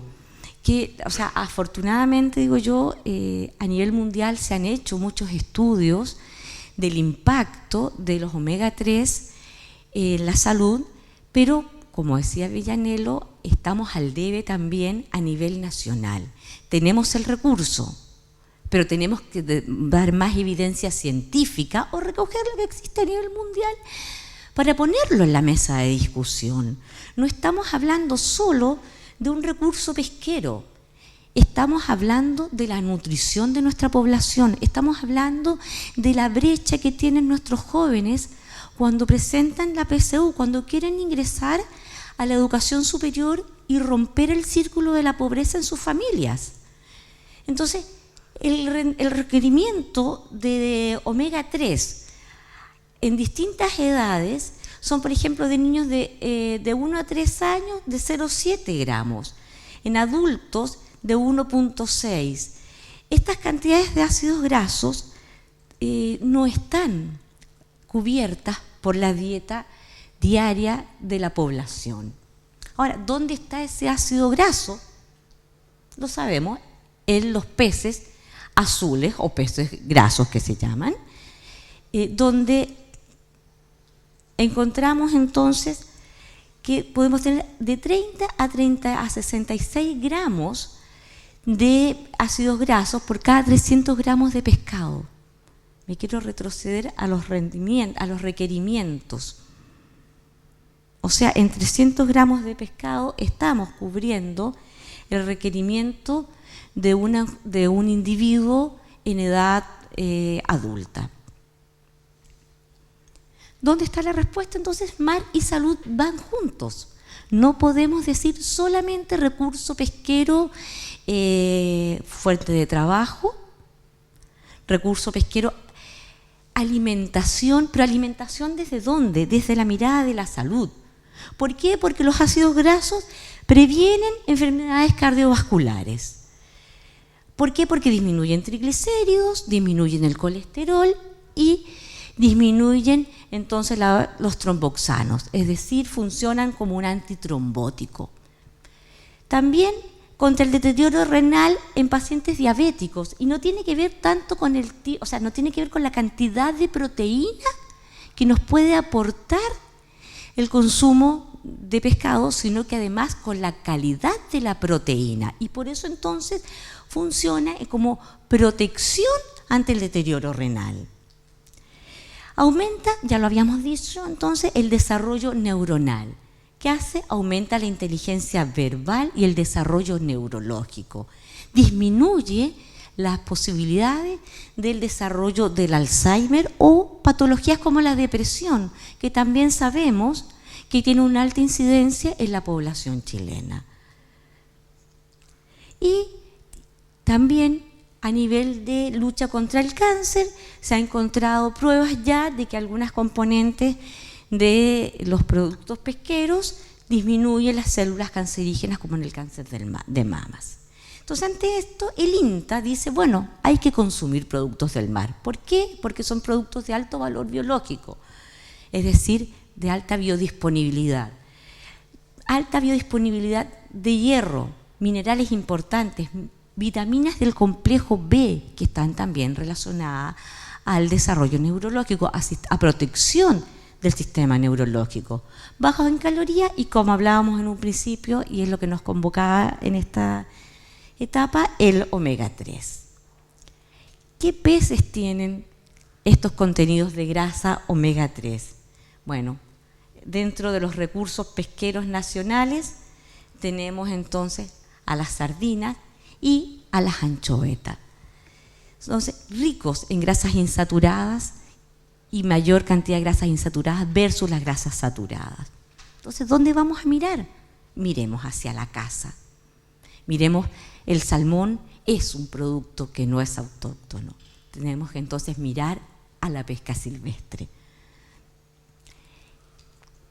que, o sea, afortunadamente, digo yo, a nivel mundial se han hecho muchos estudios del impacto de los omega 3 en la salud, pero como decía Villanelo, estamos al debe también a nivel nacional. Tenemos el recurso, pero tenemos que dar más evidencia científica o recoger lo que existe a nivel mundial para ponerlo en la mesa de discusión. No estamos hablando solo de un recurso pesquero, estamos hablando de la nutrición de nuestra población, estamos hablando de la brecha que tienen nuestros jóvenes cuando presentan la PSU, cuando quieren ingresar a la educación superior y romper el círculo de la pobreza en sus familias. Entonces, el requerimiento de omega 3 en distintas edades son, por ejemplo, de niños de 1 a 3 años de 0,7 gramos, en adultos de 1,6. Estas cantidades de ácidos grasos no están cubiertas por la dieta diaria de la población. Ahora, ¿dónde está ese ácido graso? Lo sabemos, en los peces azules o peces grasos que se llaman, donde encontramos entonces que podemos tener de 30 a 66 gramos de ácidos grasos por cada 300 gramos de pescado. Me quiero retroceder a los requerimientos. O sea, en 300 gramos de pescado estamos cubriendo el requerimiento de un individuo en edad adulta. ¿Dónde está la respuesta? Entonces, mar y salud van juntos. No podemos decir solamente recurso pesquero, fuente de trabajo, recurso pesquero, alimentación, pero alimentación ¿desde dónde? Desde la mirada de la salud. ¿Por qué? Porque los ácidos grasos previenen enfermedades cardiovasculares. ¿Por qué? Porque disminuyen triglicéridos, disminuyen el colesterol y disminuyen entonces los tromboxanos, es decir, funcionan como un antitrombótico. También contra el deterioro renal en pacientes diabéticos, y no tiene que ver tanto con no tiene que ver con la cantidad de proteína que nos puede aportar el consumo de pescado, sino que además con la calidad de la proteína, y por eso entonces funciona como protección ante el deterioro renal. Aumenta, ya lo habíamos dicho, entonces el desarrollo neuronal. ¿Qué hace? Aumenta la inteligencia verbal y el desarrollo neurológico. Disminuye las posibilidades del desarrollo del Alzheimer o patologías como la depresión, que también sabemos que tiene una alta incidencia en la población chilena. Y también a nivel de lucha contra el cáncer, se han encontrado pruebas ya de que algunas componentes de los productos pesqueros disminuyen las células cancerígenas, como en el cáncer de mamas. Entonces, ante esto, el INTA dice, bueno, hay que consumir productos del mar. ¿Por qué? Porque son productos de alto valor biológico, es decir, de alta biodisponibilidad. Alta biodisponibilidad de hierro, minerales importantes, vitaminas del complejo B, que están también relacionadas al desarrollo neurológico, a protección del sistema neurológico. Bajos en calorías y, como hablábamos en un principio, y es lo que nos convocaba en esta etapa, el omega 3. ¿Qué peces tienen estos contenidos de grasa omega 3? Bueno, dentro de los recursos pesqueros nacionales tenemos entonces a las sardinas y a las anchoetas. Entonces, ricos en grasas insaturadas y mayor cantidad de grasas insaturadas versus las grasas saturadas. Entonces, ¿dónde vamos a mirar? Miremos hacia la casa. Miremos, el salmón es un producto que no es autóctono. Tenemos que entonces mirar a la pesca silvestre.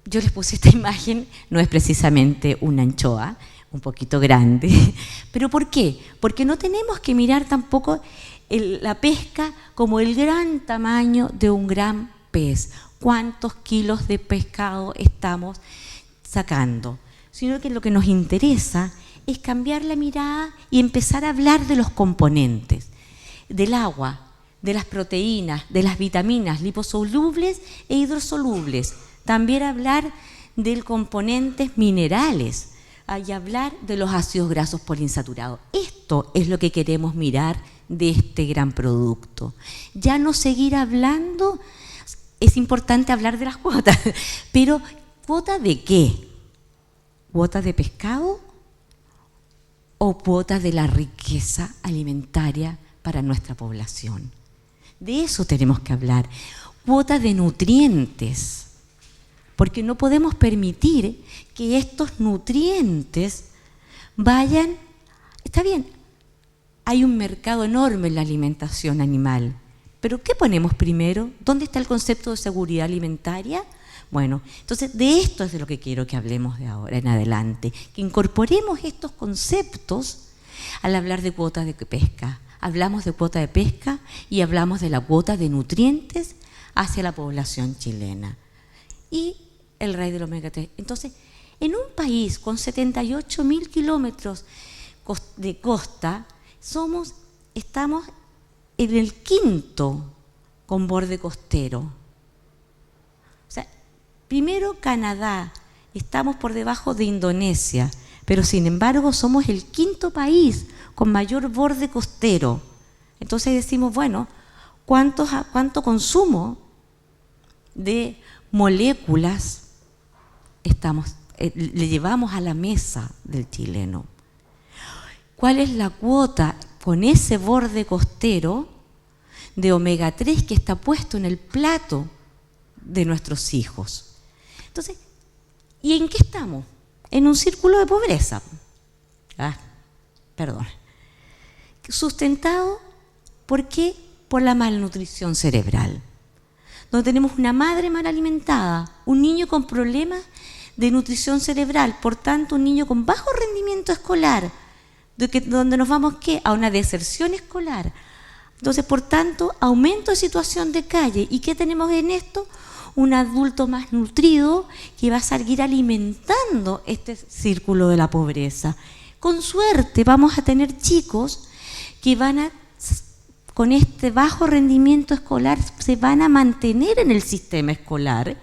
Yo les puse esta imagen, no es precisamente una anchoa, un poquito grande. ¿Pero por qué? Porque no tenemos que mirar tampoco la pesca como el gran tamaño de un gran pez. ¿Cuántos kilos de pescado estamos sacando? Sino que lo que nos interesa es cambiar la mirada y empezar a hablar de los componentes, del agua, de las proteínas, de las vitaminas liposolubles e hidrosolubles. También hablar de componentes minerales y hablar de los ácidos grasos poliinsaturados. Esto es lo que queremos mirar de este gran producto. Ya no seguir hablando, es importante hablar de las cuotas, pero ¿cuota de qué? ¿Cuota de pescado o cuota de la riqueza alimentaria para nuestra población? De eso tenemos que hablar. Cuota de nutrientes, porque no podemos permitir que estos nutrientes vayan. Está bien, hay un mercado enorme en la alimentación animal, Pero ¿qué ponemos primero? ¿Dónde está el concepto de seguridad alimentaria? Bueno, entonces de esto es de lo que quiero que hablemos de ahora en adelante, que incorporemos estos conceptos al hablar de cuotas de pesca. Hablamos de cuota de pesca y hablamos de la cuota de nutrientes hacia la población chilena. Y el rey del omega 3. Entonces, en un país con 78.000 kilómetros de costa, estamos en el quinto con borde costero. O sea, primero Canadá, estamos por debajo de Indonesia, pero sin embargo somos el quinto país con mayor borde costero. Entonces decimos, bueno, ¿cuánto consumo de moléculas le llevamos a la mesa del chileno? ¿Cuál es la cuota con ese borde costero de omega 3 que está puesto en el plato de nuestros hijos? Entonces, ¿y en qué estamos? En un círculo de pobreza. Sustentado, ¿por qué? Por la malnutrición cerebral. Donde tenemos una madre mal alimentada, un niño con problemas de nutrición cerebral, por tanto un niño con bajo rendimiento escolar, donde nos vamos ¿qué? A una deserción escolar. Entonces, por tanto, aumento de situación de calle. ¿Y qué tenemos en esto? Un adulto más nutrido que va a seguir alimentando este círculo de la pobreza. Con suerte vamos a tener chicos que con este bajo rendimiento escolar, se van a mantener en el sistema escolar,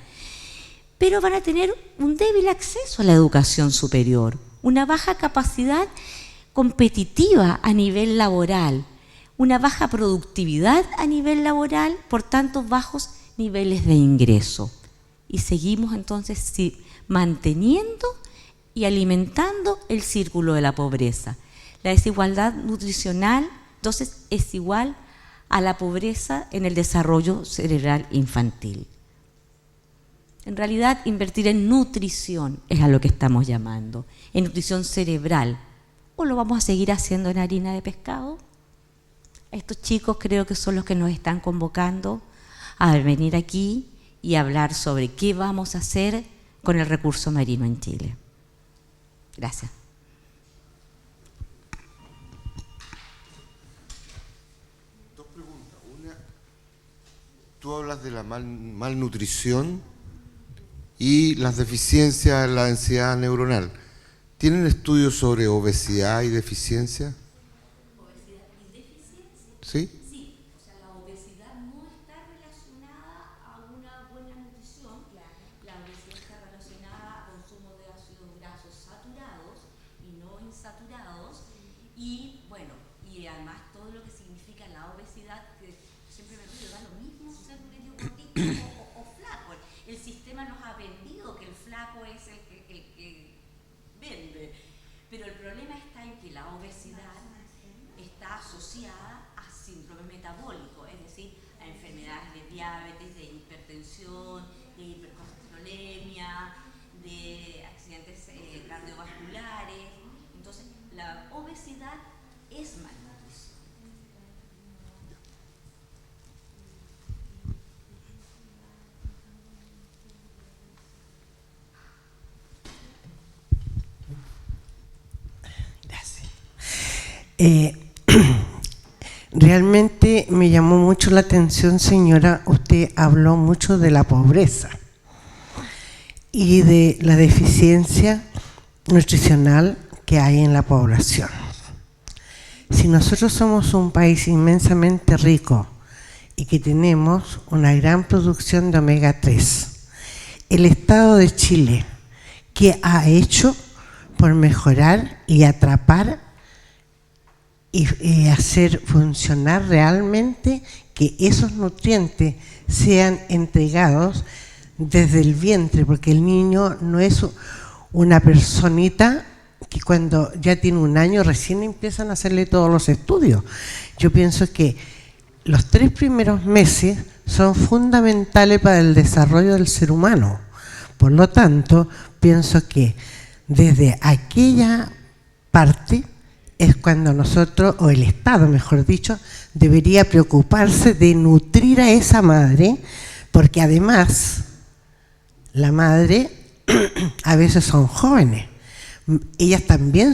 pero van a tener un débil acceso a la educación superior, una baja capacidad competitiva a nivel laboral, una baja productividad a nivel laboral, por tanto bajos niveles de ingreso. Y seguimos entonces manteniendo y alimentando el círculo de la pobreza. La desigualdad nutricional, entonces, es igual a la pobreza en el desarrollo cerebral infantil. En realidad, invertir en nutrición es a lo que estamos llamando, en nutrición cerebral. ¿O lo vamos a seguir haciendo en harina de pescado? Estos chicos creo que son los que nos están convocando a venir aquí y hablar sobre qué vamos a hacer con el recurso marino en Chile. Gracias. Dos preguntas. Una, tú hablas de la malnutrición y las deficiencias en la densidad neuronal. ¿Tienen estudios sobre obesidad y deficiencia? ¿Obesidad y deficiencia? ¿Sí? Sí, o sea, la obesidad no está relacionada a una buena nutrición. La obesidad está relacionada a consumo de ácidos grasos saturados y no insaturados. Y bueno, y además todo lo que significa la obesidad, que siempre me río, da lo mismo ser medio gordito o flaco. El sistema nos ha vendido que el flaco es el que vende. Pero el problema está en que la obesidad está asociada a síndrome metabólico, es decir, a enfermedades de diabetes, de hipertensión, de hipercolesterolemia, de accidentes cardiovasculares. Entonces, la obesidad es malnutrición. Realmente me llamó mucho la atención, señora, usted habló mucho de la pobreza y de la deficiencia nutricional que hay en la población. Si nosotros somos un país inmensamente rico y que tenemos una gran producción de omega 3, el Estado de Chile, ¿qué ha hecho por mejorar y atrapar y hacer funcionar realmente que esos nutrientes sean entregados desde el vientre? Porque el niño no es una personita que cuando ya tiene un año recién empiezan a hacerle todos los estudios. Yo pienso que los 3 primeros meses son fundamentales para el desarrollo del ser humano. Por lo tanto, pienso que desde aquella parte es cuando nosotros, o el Estado mejor dicho, debería preocuparse de nutrir a esa madre, porque además la madre a veces son jóvenes, ellas también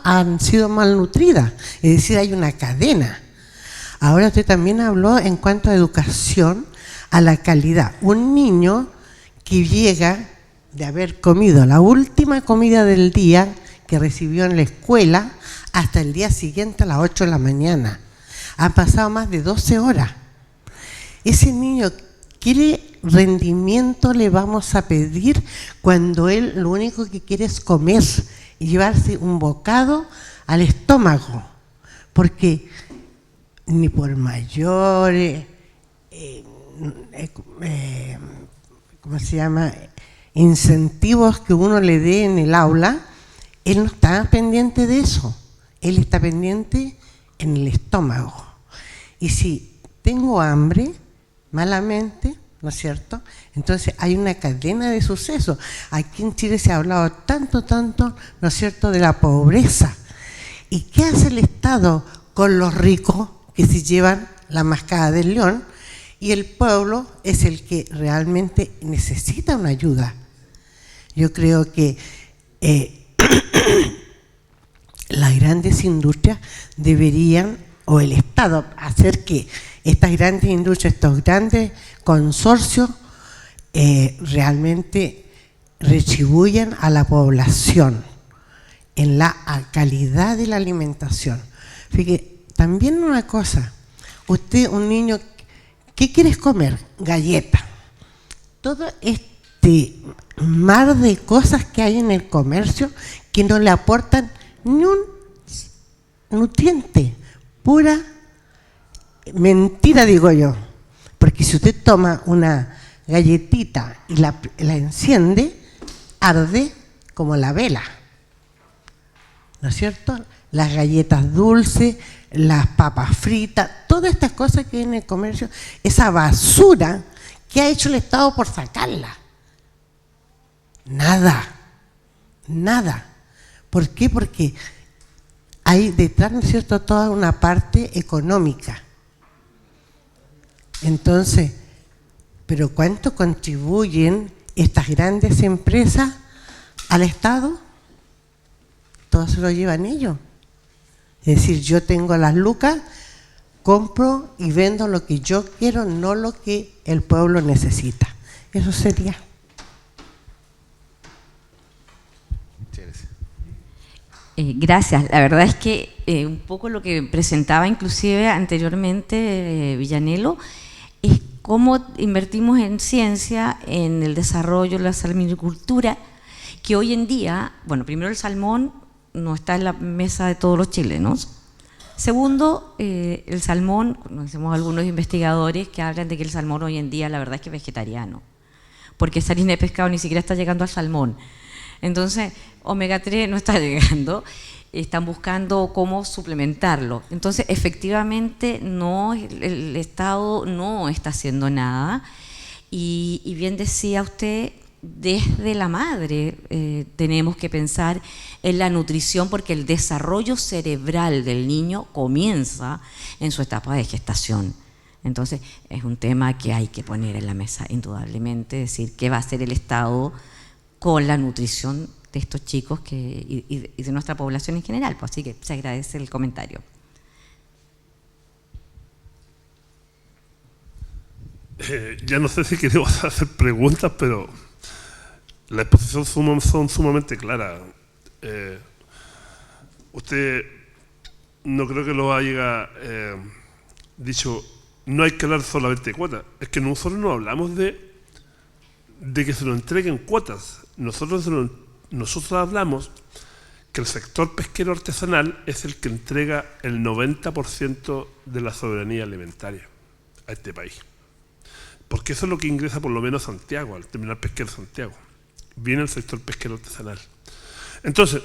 han sido malnutridas, es decir, hay una cadena. Ahora usted también habló en cuanto a educación, a la calidad. Un niño que llega de haber comido la última comida del día que recibió en la escuela hasta el día siguiente a las 8 de la mañana. Han pasado más de 12 horas. Ese niño, ¿qué rendimiento le vamos a pedir cuando él lo único que quiere es comer y llevarse un bocado al estómago? Porque ni por mayores, ¿cómo se llama?, incentivos que uno le dé en el aula, él no está pendiente de eso, él está pendiente en el estómago. Y si tengo hambre, malamente, ¿no es cierto?, entonces hay una cadena de sucesos. Aquí en Chile se ha hablado tanto, ¿no es cierto?, de la pobreza. ¿Y qué hace el Estado con los ricos que se llevan la mascada del león? Y el pueblo es el que realmente necesita una ayuda. Yo creo que las grandes industrias deberían, o el Estado, hacer que estas grandes industrias, estos grandes consorcios, realmente retribuyan a la población en la calidad de la alimentación. Fíjate, también una cosa, usted, un niño, ¿qué quieres comer? Galleta. Todo este mar de cosas que hay en el comercio que no le aportan ni un nutriente, pura mentira, digo yo. Porque si usted toma una galletita y la enciende, arde como la vela, ¿no es cierto? Las galletas dulces, las papas fritas, todas estas cosas que hay en el comercio, esa basura que ha hecho el Estado por sacarla. Nada. ¿Por qué? Porque hay detrás, ¿no es cierto?, toda una parte económica. Entonces, ¿pero cuánto contribuyen estas grandes empresas al Estado? Todo se lo llevan ellos. Es decir, yo tengo las lucas, compro y vendo lo que yo quiero, no lo que el pueblo necesita. Eso sería. Gracias. La verdad es que un poco lo que presentaba inclusive anteriormente Villanelo es cómo invertimos en ciencia, en el desarrollo de la salmonicultura, que hoy en día, bueno, primero el salmón no está en la mesa de todos los chilenos. Segundo, el salmón, conocemos algunos investigadores que hablan de que el salmón hoy en día la verdad es que es vegetariano, porque esa harina de pescado ni siquiera está llegando al salmón. Entonces, omega 3 no está llegando, están buscando cómo suplementarlo. Entonces, efectivamente, no, el Estado no está haciendo nada. Y bien decía usted, desde la madre tenemos que pensar en la nutrición, porque el desarrollo cerebral del niño comienza en su etapa de gestación. Entonces, es un tema que hay que poner en la mesa, indudablemente, es decir, qué va a hacer el Estado con la nutrición de estos chicos y de nuestra población en general. Pues, así que se agradece el comentario. Ya no sé si queremos hacer preguntas, pero la exposición son sumamente claras. Usted no creo que lo haya dicho, no hay que hablar solamente de cuotas. Es que nosotros no hablamos de que se nos entreguen cuotas. Nosotros hablamos que el sector pesquero artesanal es el que entrega el 90% de la soberanía alimentaria a este país. Porque eso es lo que ingresa por lo menos a Santiago, al terminal pesquero de Santiago. Viene el sector pesquero artesanal. Entonces,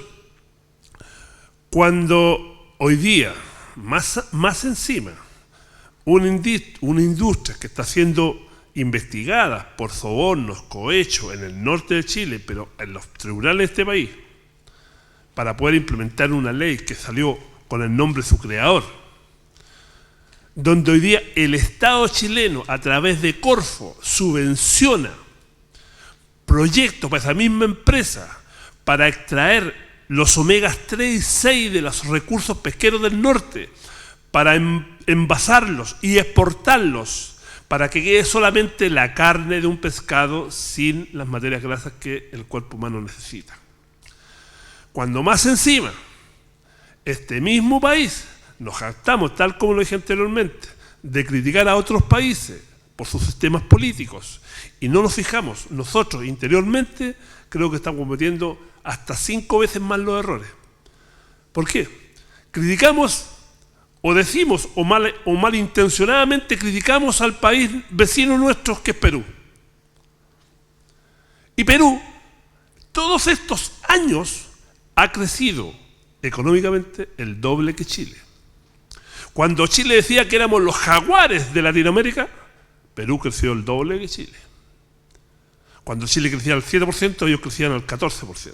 cuando hoy día, más encima, una industria que está siendo investigadas por sobornos, cohechos en el norte de Chile, pero en los tribunales de este país, para poder implementar una ley que salió con el nombre de su creador, donde hoy día el Estado chileno, a través de Corfo, subvenciona proyectos para esa misma empresa para extraer los omegas 3 y 6 de los recursos pesqueros del norte, para envasarlos y exportarlos, para que quede solamente la carne de un pescado sin las materias grasas que el cuerpo humano necesita. Cuando más encima, este mismo país, nos jactamos, tal como lo dije anteriormente, de criticar a otros países por sus sistemas políticos, y no nos fijamos nosotros interiormente, creo que estamos cometiendo hasta 5 veces más los errores. ¿Por qué? Criticamos o decimos o malintencionadamente criticamos al país vecino nuestro que es Perú. Y Perú, todos estos años, ha crecido económicamente el doble que Chile. Cuando Chile decía que éramos los jaguares de Latinoamérica, Perú creció el doble que Chile. Cuando Chile crecía al 7%, ellos crecían al 14%.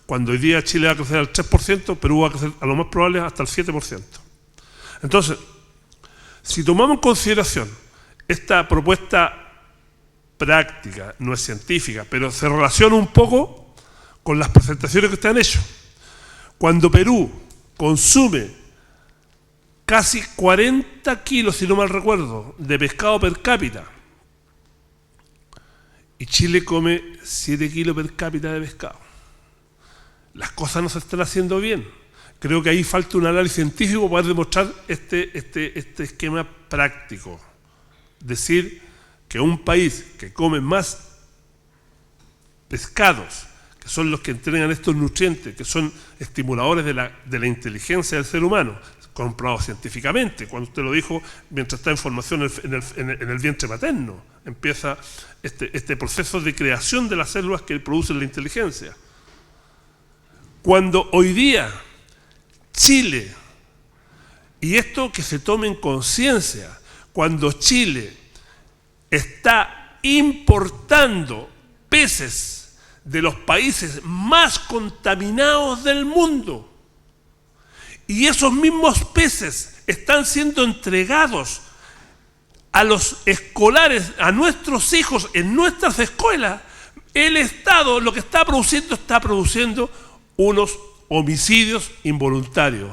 Cuando hoy día Chile va a crecer al 3%, Perú va a crecer a lo más probable hasta el 7%. Entonces, si tomamos en consideración esta propuesta práctica, no es científica, pero se relaciona un poco con las presentaciones que ustedes han hecho. Cuando Perú consume casi 40 kilos, si no mal recuerdo, de pescado per cápita, y Chile come 7 kilos per cápita de pescado, las cosas no se están haciendo bien. Creo que ahí falta un análisis científico para poder demostrar este esquema práctico. Decir que un país que come más pescados, que son los que entregan estos nutrientes, que son estimuladores de la inteligencia del ser humano, comprobado científicamente, cuando usted lo dijo, mientras está en formación en el vientre materno, empieza este proceso de creación de las células que producen la inteligencia. Cuando hoy día Chile, y esto que se tome en conciencia, cuando Chile está importando peces de los países más contaminados del mundo, y esos mismos peces están siendo entregados a los escolares, a nuestros hijos en nuestras escuelas, el Estado lo que está produciendo unos homicidios involuntarios.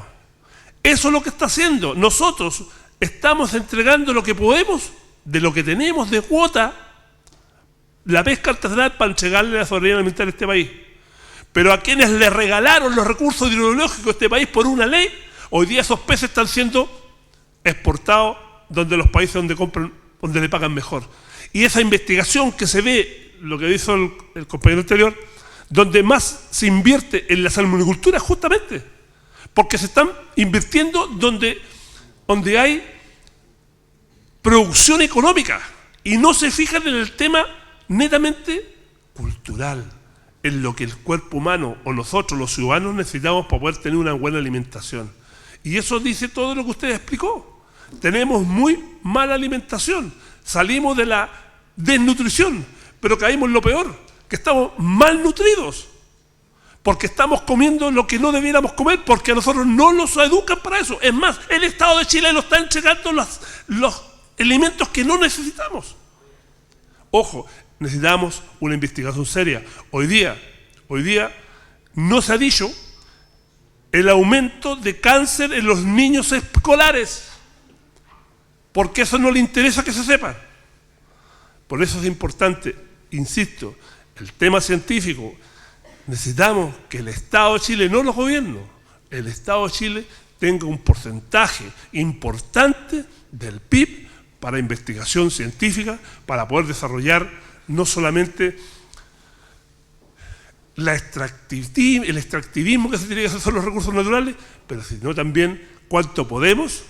Eso es lo que está haciendo. Nosotros estamos entregando lo que podemos, de lo que tenemos de cuota, la pesca artesanal para entregarle la soberanía alimentaria a este país. Pero a quienes le regalaron los recursos hidrológicos a este país por una ley, hoy día esos peces están siendo exportados donde los países donde compran, donde le pagan mejor. Y esa investigación que se ve, lo que hizo el compañero anterior, donde más se invierte en la salmonicultura justamente, porque se están invirtiendo donde hay producción económica y no se fijan en el tema netamente cultural, en lo que el cuerpo humano o nosotros los ciudadanos necesitamos para poder tener una buena alimentación. Y eso dice todo lo que usted explicó. Tenemos muy mala alimentación, salimos de la desnutrición, pero caímos en lo peor, que estamos malnutridos, porque estamos comiendo lo que no debiéramos comer, porque a nosotros no nos educan para eso. Es más, el Estado de Chile nos está entregando los alimentos que no necesitamos. Ojo, necesitamos una investigación seria. Hoy día no se ha dicho el aumento de cáncer en los niños escolares, porque eso no le interesa que se sepa. Por eso es importante, insisto, el tema científico. Necesitamos que el Estado de Chile, no los gobiernos, el Estado de Chile tenga un porcentaje importante del PIB para investigación científica, para poder desarrollar no solamente el extractivismo que se tiene que hacer con los recursos naturales, pero sino también cuánto podemos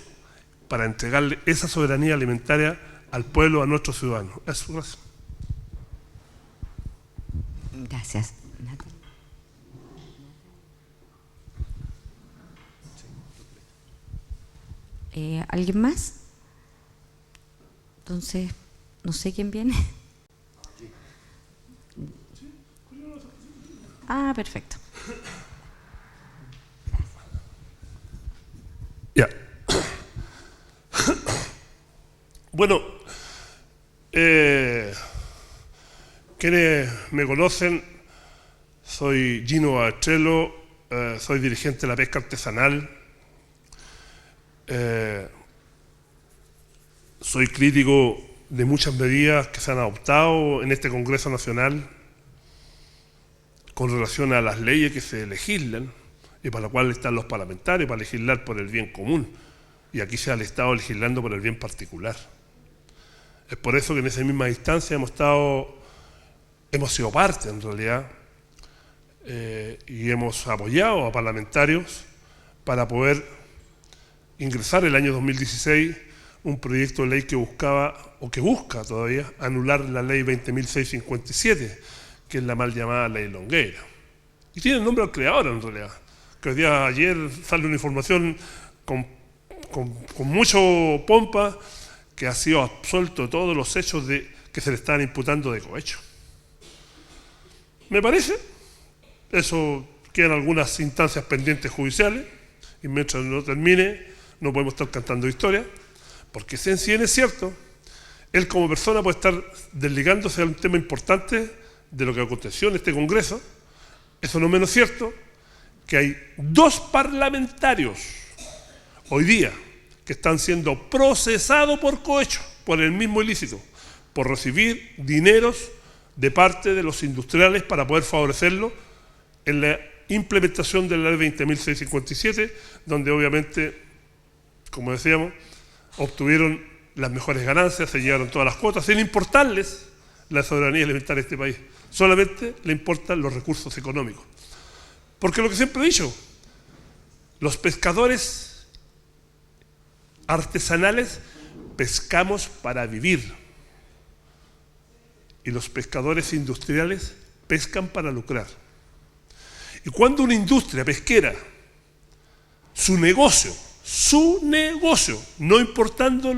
para entregarle esa soberanía alimentaria al pueblo, a nuestros ciudadanos. Eso, gracias. Gracias. ¿Alguien más? Entonces, no sé quién viene. Ah, perfecto. Bueno, quienes me conocen, soy Gino Astrello, soy dirigente de la pesca artesanal, soy crítico de muchas medidas que se han adoptado en este Congreso Nacional con relación a las leyes que se legislan y para las cuales están los parlamentarios, para legislar por el bien común. Y aquí se ha el Estado legislando por el bien particular. Es por eso que en esa misma instancia hemos sido parte, en realidad, y hemos apoyado a parlamentarios para poder ingresar el año 2016 un proyecto de ley que buscaba, o que busca todavía, anular la ley 20.657, que es la mal llamada ley Longueira. Y tiene el nombre al creador, en realidad, que hoy día, ayer sale una información con mucho pompa, que ha sido absuelto de todos los hechos que se le están imputando de cohecho. Me parece, eso quedan algunas instancias pendientes judiciales, y mientras no termine, no podemos estar cantando historia, porque si bien es cierto, él como persona puede estar desligándose de un tema importante de lo que aconteció en este Congreso. Eso no es menos cierto que hay 2 parlamentarios hoy día que están siendo procesados por cohecho, por el mismo ilícito, por recibir dineros de parte de los industriales para poder favorecerlo en la implementación de la ley 20.657, donde obviamente, como decíamos, obtuvieron las mejores ganancias, se llevaron todas las cuotas, sin importarles la soberanía alimentaria de este país. Solamente le importan los recursos económicos. Porque lo que siempre he dicho, los pescadores artesanales pescamos para vivir y los pescadores industriales pescan para lucrar. Y cuando una industria pesquera, su negocio, no importando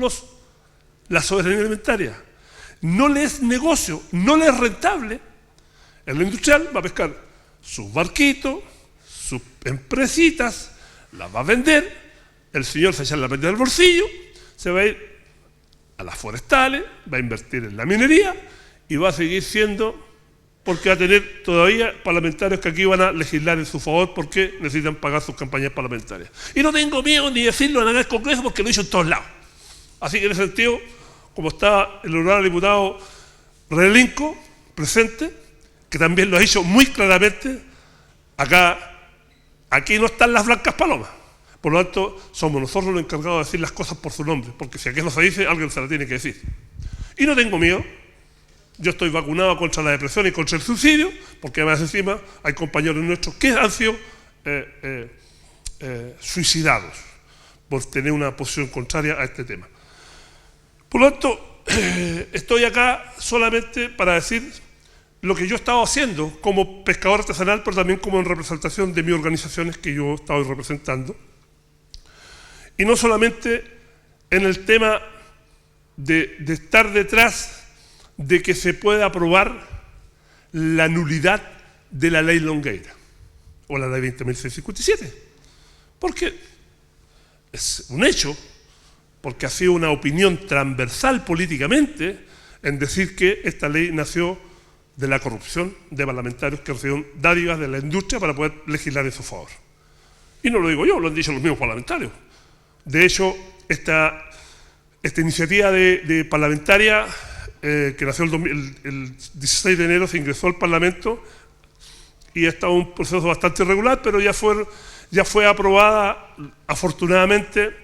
la soberanía alimentaria, no le es negocio, no le es rentable, el industrial va a pescar sus barquitos, sus empresitas, las va a vender, el señor se echa la venta del bolsillo, se va a ir a las forestales, va a invertir en la minería y va a seguir siendo, porque va a tener todavía parlamentarios que aquí van a legislar en su favor porque necesitan pagar sus campañas parlamentarias. Y no tengo miedo ni decirlo en el Congreso porque lo he dicho en todos lados. Así que en ese sentido, como está el honorable diputado Relinco presente, que también lo ha dicho muy claramente, aquí no están las blancas palomas. Por lo tanto, somos nosotros los encargados de decir las cosas por su nombre, porque si aquí no se dice, alguien se la tiene que decir. Y no tengo miedo. Yo estoy vacunado contra la depresión y contra el suicidio, porque además encima hay compañeros nuestros que han sido suicidados por tener una posición contraria a este tema. Por lo tanto, estoy acá solamente para decir lo que yo he estado haciendo como pescador artesanal, pero también como en representación de mis organizaciones que yo he estado representando. Y no solamente en el tema de estar detrás de que se pueda aprobar la nulidad de la ley Longueira o la ley 20.657, porque es un hecho, porque ha sido una opinión transversal políticamente en decir que esta ley nació de la corrupción de parlamentarios que recibieron dádivas de la industria para poder legislar en su favor. Y no lo digo yo, lo han dicho los mismos parlamentarios. De hecho, esta iniciativa de parlamentaria que nació el 16 de enero, se ingresó al Parlamento y ha estado un proceso bastante irregular, pero ya fue aprobada, afortunadamente,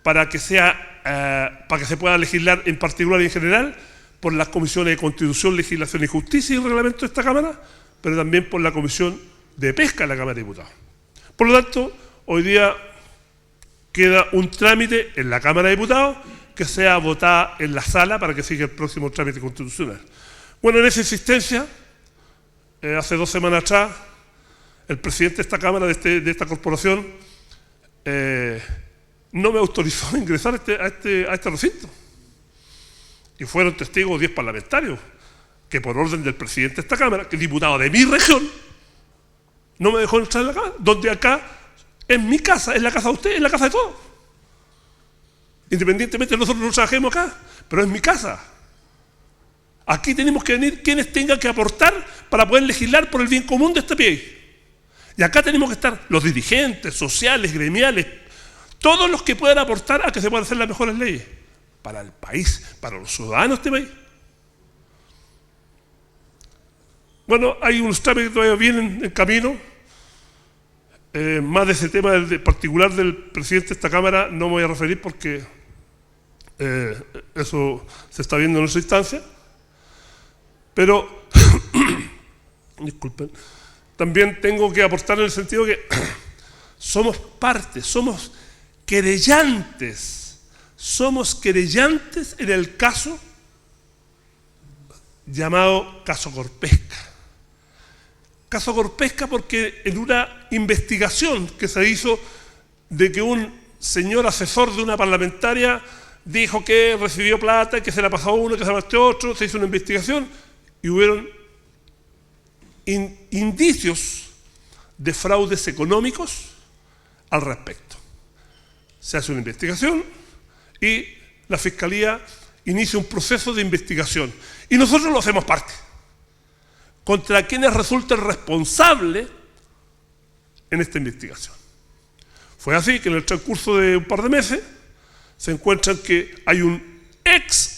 para que se pueda legislar en particular y en general por las comisiones de Constitución, Legislación y Justicia y Reglamento de esta Cámara, pero también por la Comisión de Pesca de la Cámara de Diputados. Por lo tanto, hoy día queda un trámite en la Cámara de Diputados que sea votada en la sala para que siga el próximo trámite constitucional. Bueno, en esa insistencia, hace 2 semanas atrás, el presidente de esta Cámara, de esta corporación, no me autorizó a ingresar a este recinto. Y fueron testigos 10 parlamentarios que por orden del presidente de esta Cámara, que es diputado de mi región, no me dejó entrar en la Cámara, donde acá, en mi casa, en la casa de usted, en la casa de todos. Independientemente de nosotros no trabajemos acá, pero es mi casa. Aquí tenemos que venir quienes tengan que aportar para poder legislar por el bien común de este país. Y acá tenemos que estar los dirigentes sociales, gremiales, todos los que puedan aportar a que se puedan hacer las mejores leyes para el país, para los ciudadanos de este país. Bueno, hay unos trámites que todavía vienen en camino. Más de ese tema particular del presidente de esta Cámara no me voy a referir porque eso se está viendo en nuestra instancia. Pero, disculpen, también tengo que aportar en el sentido que somos parte, somos querellantes en el caso llamado caso Corpesca. Caso Corpesca porque en una investigación que se hizo de que un señor asesor de una parlamentaria dijo que recibió plata, que se la pasó a uno, que se la pasó a otro, se hizo una investigación y hubieron indicios de fraudes económicos al respecto. Se hace una investigación y la Fiscalía inicia un proceso de investigación y nosotros lo hacemos parte contra quienes resulten responsables en esta investigación. Fue así que en el transcurso de un par de meses se encuentran que hay un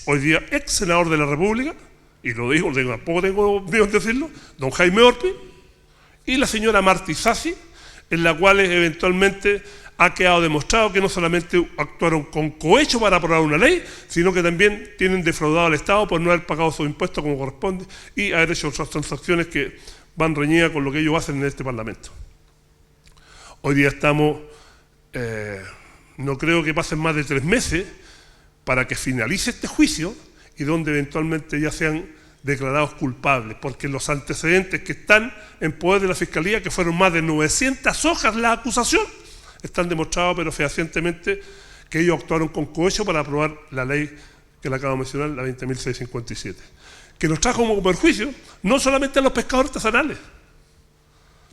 hoy día ex senador de la República, y lo digo, tampoco tengo miedo en decirlo, don Jaime Orpi, y la señora Marti Sassi, en la cual eventualmente ha quedado demostrado que no solamente actuaron con cohecho para aprobar una ley, sino que también tienen defraudado al Estado por no haber pagado sus impuestos como corresponde y haber hecho otras transacciones que van reñidas con lo que ellos hacen en este Parlamento. Hoy día estamos, no creo que pasen más de 3 meses para que finalice este juicio y donde eventualmente ya sean declarados culpables, porque los antecedentes que están en poder de la Fiscalía, que fueron más de 900 hojas la acusación, están demostrados pero fehacientemente que ellos actuaron con cohecho para aprobar la ley que le acabo de mencionar, la 20.657, que nos trajo como perjuicio no solamente a los pescadores artesanales,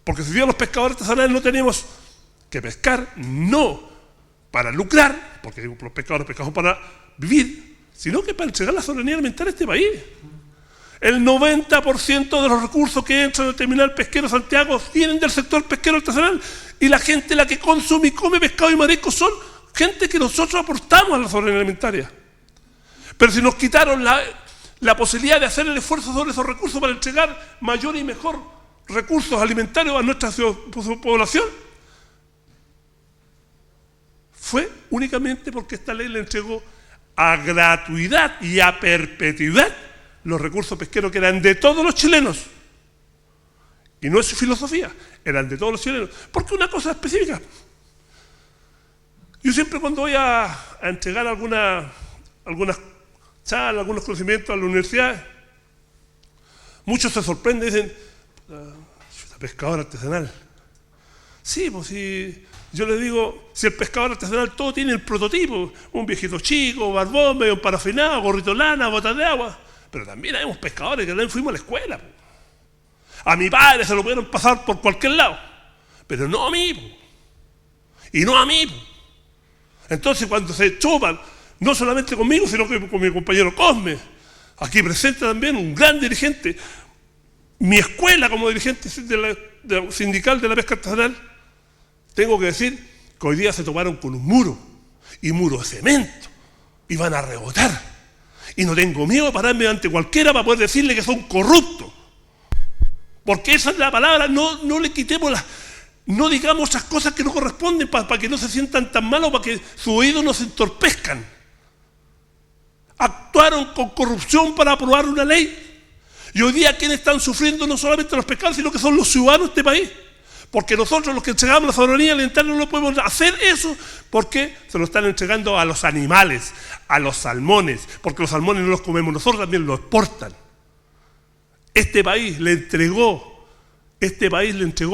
porque si bien los pescadores artesanales no tenemos que pescar, no para lucrar, porque los pescadores pescamos para vivir, sino que para entregar la soberanía alimentaria a este país. El 90% de los recursos que entran al terminal pesquero Santiago vienen del sector pesquero artesanal y la gente la que consume y come pescado y marisco son gente que nosotros aportamos a la soberanía alimentaria. Pero si nos quitaron la posibilidad de hacer el esfuerzo sobre esos recursos para entregar mayor y mejor recursos alimentarios a nuestra población, fue únicamente porque esta ley le entregó a gratuidad y a perpetuidad los recursos pesqueros que eran de todos los chilenos. Y no es su filosofía, eran de todos los chilenos. Porque una cosa específica. Yo siempre cuando voy a entregar algunas charlas, algunos conocimientos a la universidad, muchos se sorprenden y dicen, la pescadora artesanal. Sí, pues sí. Yo les digo, si el pescador artesanal todo tiene el prototipo, un viejito chico, barbón, medio parafinado, gorrito lana, botas de agua. Pero también hay pescadores que también fuimos a la escuela. A mi padre se lo pudieron pasar por cualquier lado, pero no a mí. Y no a mí. Entonces cuando se chopan, no solamente conmigo, sino que con mi compañero Cosme, aquí presente también un gran dirigente, mi escuela como dirigente sindical de la pesca artesanal, tengo que decir que hoy día se tomaron con un muro, y muro de cemento, y van a rebotar. Y no tengo miedo de pararme ante cualquiera para poder decirle que son corruptos. Porque esa es la palabra, no le quitemos no digamos esas cosas que no corresponden para que no se sientan tan malos, para que sus oídos no se entorpezcan. Actuaron con corrupción para aprobar una ley. Y hoy día quienes están sufriendo no solamente los pescadores, sino que son los ciudadanos de este país. Porque nosotros los que entregamos la soberanía alimentaria no lo podemos hacer eso porque se lo están entregando a los animales, a los salmones, porque los salmones no los comemos nosotros, también los exportan. Este país le entregó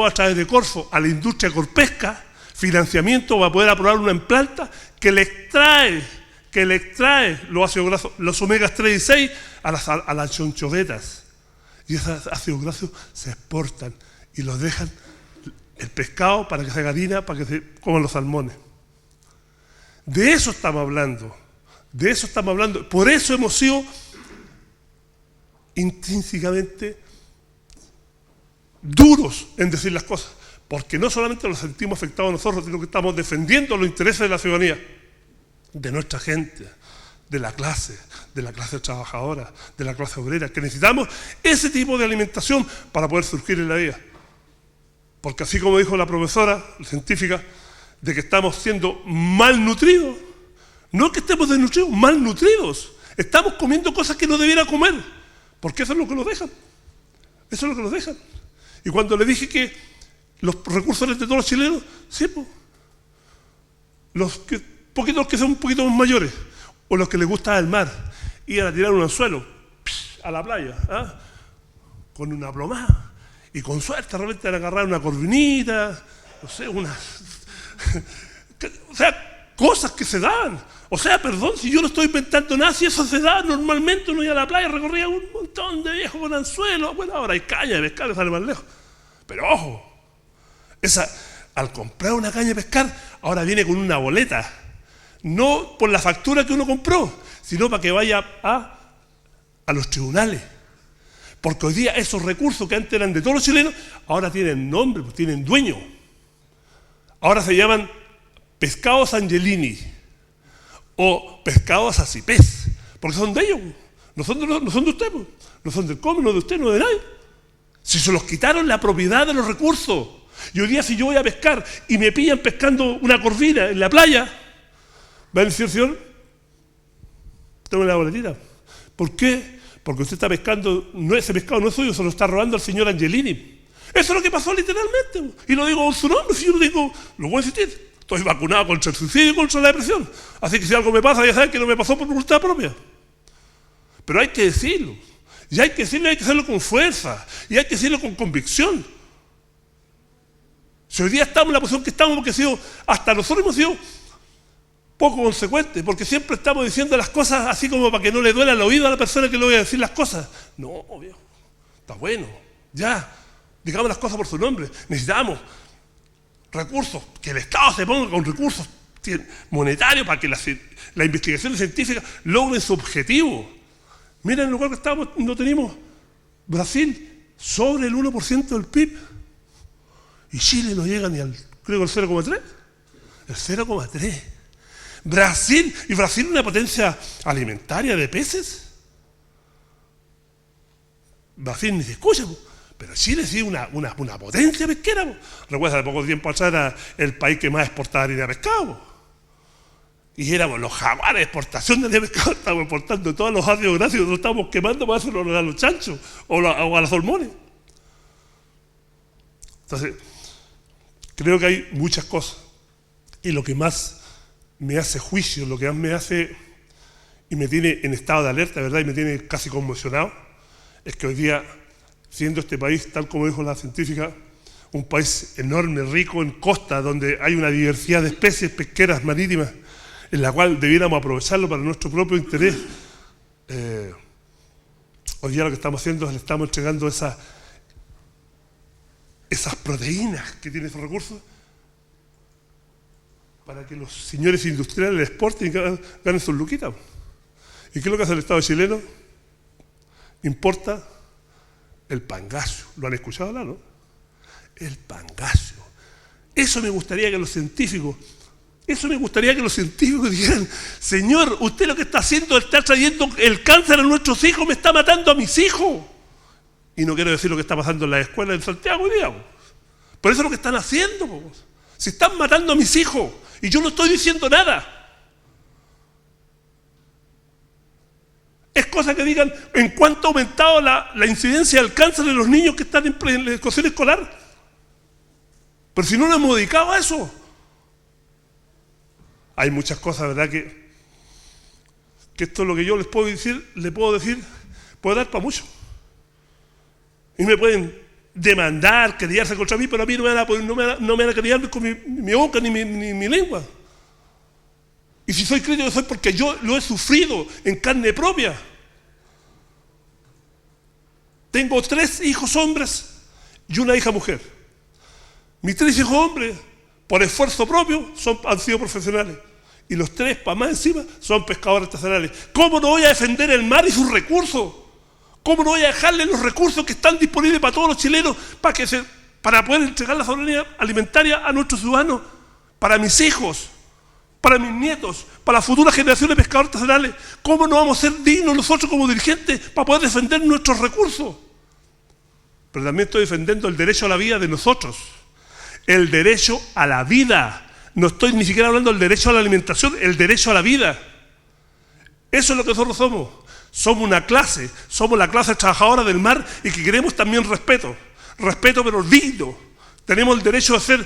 a través de Corfo a la industria corpesca financiamiento para poder aprobar una planta que le extrae los ácidos grasos, los omegas 3 y 6 a las chonchovetas. Y esos ácidos grasos se exportan y los dejan el pescado para que se haga harina, para que se coman los salmones. De eso estamos hablando. De eso estamos hablando. Por eso hemos sido intrínsecamente duros en decir las cosas. Porque no solamente nos sentimos afectados nosotros, sino que estamos defendiendo los intereses de la ciudadanía, de nuestra gente, de la clase trabajadora, de la clase obrera, que necesitamos ese tipo de alimentación para poder surgir en la vida. Porque así como dijo la profesora científica, de que estamos siendo malnutridos, no es que estemos desnutridos, malnutridos. Estamos comiendo cosas que no debiera comer, porque eso es lo que nos dejan. Eso es lo que nos dejan. Y cuando le dije que los recursos eran de todos los chilenos, sí, pues, los que son un poquito más mayores, o los que les gusta el mar, iban a tirar un anzuelo a la playa, con una plomada, y con suerte realmente van a agarrar una corvinita, no sé, o sea, cosas que se dan. O sea, perdón, si yo no estoy inventando nada, si eso se da, normalmente uno iba a la playa, recorría un montón de viejos con anzuelos. Bueno, ahora hay caña de pescar, sale más lejos. Pero ojo, al comprar una caña de pescar, ahora viene con una boleta. No por la factura que uno compró, sino para que vaya a los tribunales. Porque hoy día esos recursos que antes eran de todos los chilenos, ahora tienen nombre, pues tienen dueño. Ahora se llaman pescados Angelini o pescados Acipés, porque son de ellos, no son de usted, pues. No son del COME, no de usted, no de nadie. Si se los quitaron la propiedad de los recursos. Y hoy día si yo voy a pescar y me pillan pescando una corvina en la playa, va a decir, señor, tengo la boletita. ¿Por qué? Porque usted está pescando, ese pescado no es suyo, se lo está robando al señor Angelini. Eso es lo que pasó literalmente. Y lo digo con su nombre, si yo lo digo, lo voy a insistir. Estoy vacunado contra el suicidio y contra la depresión. Así que si algo me pasa, ya saben que no me pasó por voluntad propia. Pero hay que decirlo. Y hay que decirlo, hay que hacerlo con fuerza. Y hay que decirlo con convicción. Si hoy día estamos en la posición que estamos, porque hasta nosotros hemos sido poco consecuentes, porque siempre estamos diciendo las cosas así como para que no le duela el oído a la persona que le voy a decir las cosas. No, viejo, está bueno, ya, digamos las cosas por su nombre. Necesitamos recursos, que el Estado se ponga con recursos monetarios para que la investigación científica logre su objetivo. Mira el lugar que estamos, no tenemos Brasil sobre el 1% del PIB y Chile no llega ni al, creo, el 0,3, el 0,3. Brasil es una potencia alimentaria de peces. Brasil ni se escucha, pero Chile sí una potencia pesquera. Recuerda, de poco tiempo atrás era el país que más exportaba harina de pescado. Y éramos los jaguares de exportación de harina de pescado, estábamos exportando todos los ácidos grasos y nosotros estábamos quemando para hacerlo a los chanchos o a los salmones. Entonces, creo que hay muchas cosas. Y lo que más me hace juicio, lo que más me hace y me tiene en estado de alerta, ¿verdad? Y me tiene casi conmocionado, es que hoy día, siendo este país, tal como dijo la científica, un país enorme, rico en costa, donde hay una diversidad de especies pesqueras marítimas, en la cual debiéramos aprovecharlo para nuestro propio interés. Hoy día lo que estamos haciendo es le estamos entregando esas proteínas que tienen esos recursos para que los señores industriales exporten y ganen sus luquitas. ¿Y qué es lo que hace el Estado chileno? Importa el pangasio. ¿Lo han escuchado hablar, no? El pangasio. Eso me gustaría que los científicos dijeran, señor, usted lo que está haciendo es estar trayendo el cáncer a nuestros hijos, me está matando a mis hijos. Y no quiero decir lo que está pasando en las escuelas en Santiago hoy día. Pero eso es lo que están haciendo. Se están matando a mis hijos y yo no estoy diciendo nada. Es cosa que digan en cuánto ha aumentado la incidencia del cáncer de los niños que están en la educación escolar. Pero si no nos hemos dedicado a eso. Hay muchas cosas, ¿verdad? Que esto es lo que yo les puedo decir, puede dar para mucho. Y me pueden demandar, querellarse contra mí, pero a mí no me van a querellar con mi boca ni mi lengua. Y si soy crítico, soy porque yo lo he sufrido en carne propia. Tengo 3 hijos hombres y una hija mujer. Mis 3 hijos hombres, por esfuerzo propio, han sido profesionales. Y los tres, para más encima, son pescadores artesanales. ¿Cómo no voy a defender el mar y sus recursos? ¿Cómo no voy a dejarle los recursos que están disponibles para todos los chilenos para poder entregar la soberanía alimentaria a nuestros ciudadanos, para mis hijos, para mis nietos, para las futuras generaciones de pescadores artesanales? ¿Cómo no vamos a ser dignos nosotros como dirigentes para poder defender nuestros recursos? Pero también estoy defendiendo el derecho a la vida de nosotros, el derecho a la vida. No estoy ni siquiera hablando del derecho a la alimentación, el derecho a la vida. Eso es lo que nosotros somos. Somos una clase, somos la clase trabajadora del mar y que queremos también respeto. Respeto pero digno. Tenemos el derecho a ser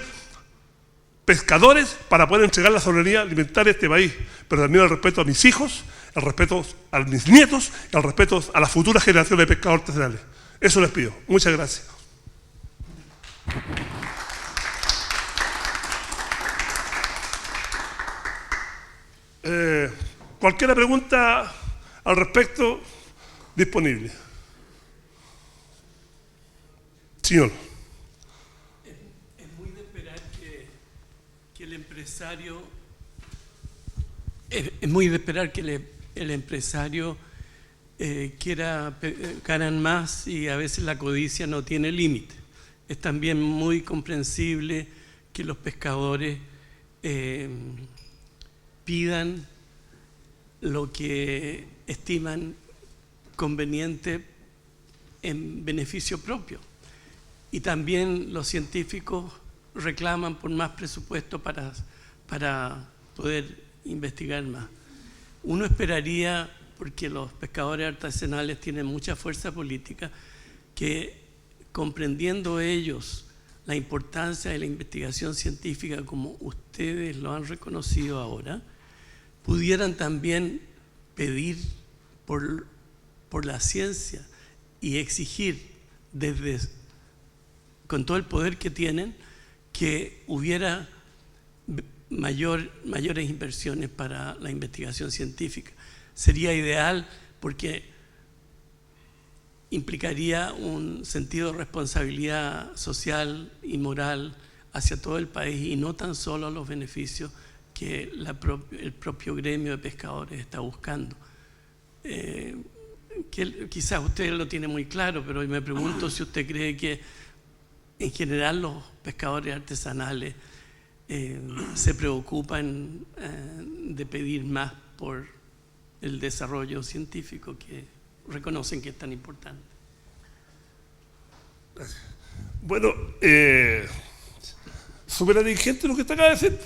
pescadores para poder entregar la soberanía alimentaria a este país. Pero también el respeto a mis hijos, el respeto a mis nietos, el respeto a las futuras generaciones de pescadores artesanales. Eso les pido. Muchas gracias. Cualquier pregunta al respecto, disponible. Señor. Es muy de esperar que el empresario... Es muy de esperar que el empresario quiera ganar más y a veces la codicia no tiene límite. Es también muy comprensible que los pescadores pidan lo que estiman conveniente en beneficio propio. Y también los científicos reclaman por más presupuesto para poder investigar más. Uno esperaría, porque los pescadores artesanales tienen mucha fuerza política, que comprendiendo ellos la importancia de la investigación científica como ustedes lo han reconocido ahora, pudieran también pedir por la ciencia y exigir con todo el poder que tienen, que hubiera mayores inversiones para la investigación científica. Sería ideal porque implicaría un sentido de responsabilidad social y moral hacia todo el país y no tan solo los beneficios que el propio gremio de pescadores está buscando. Quizás usted lo tiene muy claro, pero me pregunto si usted cree que en general los pescadores artesanales se preocupan de pedir más por el desarrollo científico que reconocen que es tan importante. Bueno, súper dirigente lo que te acaba de decir.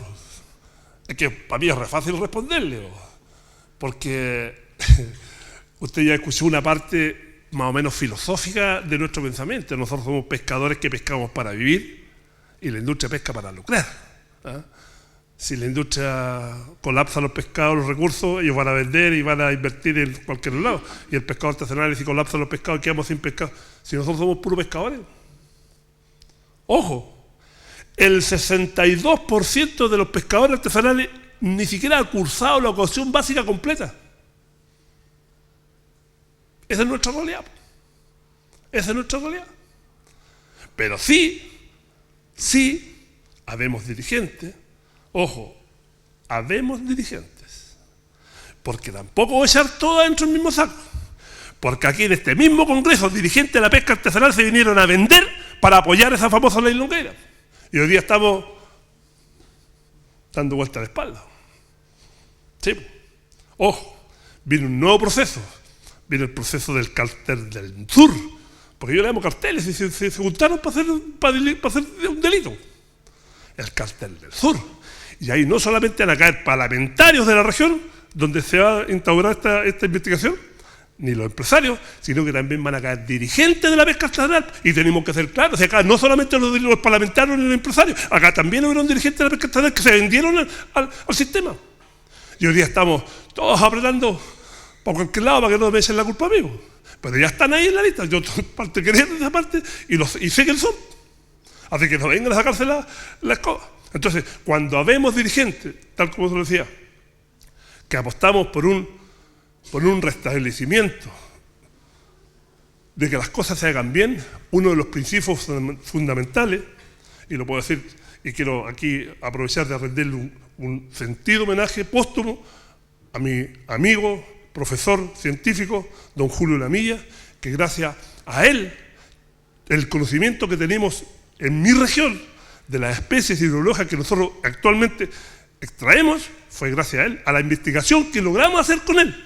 Es que para mí es re fácil responderle, porque usted ya escuchó una parte más o menos filosófica de nuestro pensamiento. Nosotros somos pescadores que pescamos para vivir y la industria pesca para lucrar. Si la industria colapsa los pescados, los recursos, ellos van a vender y van a invertir en cualquier lado. Y el pescado artesanal, si colapsan los pescados, quedamos sin pescado. Si nosotros somos puros pescadores. Ojo, el 62% de los pescadores artesanales ni siquiera ha cursado la educación básica completa. Esa es nuestra realidad. Esa es nuestra realidad. Pero sí, habemos dirigentes. Ojo, habemos dirigentes. Porque tampoco voy a echar todo dentro del mismo saco. Porque aquí en este mismo congreso, dirigentes de la pesca artesanal se vinieron a vender para apoyar esa famosa ley Longueira. Y hoy día estamos dando vuelta a la espalda. Sí. Ojo, viene un nuevo proceso. Viene el proceso del cartel del sur. Porque yo le llamo carteles y se juntaron para hacer un delito. El cartel del sur. Y ahí no solamente van a caer parlamentarios de la región, donde se va a instaurar esta investigación, ni los empresarios, sino que también van a caer dirigentes de la pesca artesanal. Y tenemos que ser claros, acá no solamente los parlamentarios ni los empresarios, acá también hubieron dirigentes de la pesca artesanal que se vendieron al sistema. Y hoy día estamos todos apretando para cualquier lado para que no me echen la culpa a mí. Pero ya están ahí en la lista, yo parte quería de esa parte y sé quiénes son. Así que no vengan a sacarse la escoba. Entonces, cuando habemos dirigentes, tal como se lo decía, que apostamos por un restablecimiento de que las cosas se hagan bien, uno de los principios fundamentales, y lo puedo decir, y quiero aquí aprovechar de rendirle un sentido homenaje póstumo a mi amigo, profesor científico, don Julio Lamilla, que gracias a él, el conocimiento que tenemos en mi región de las especies hidrológicas que nosotros actualmente extraemos, fue gracias a él, a la investigación que logramos hacer con él.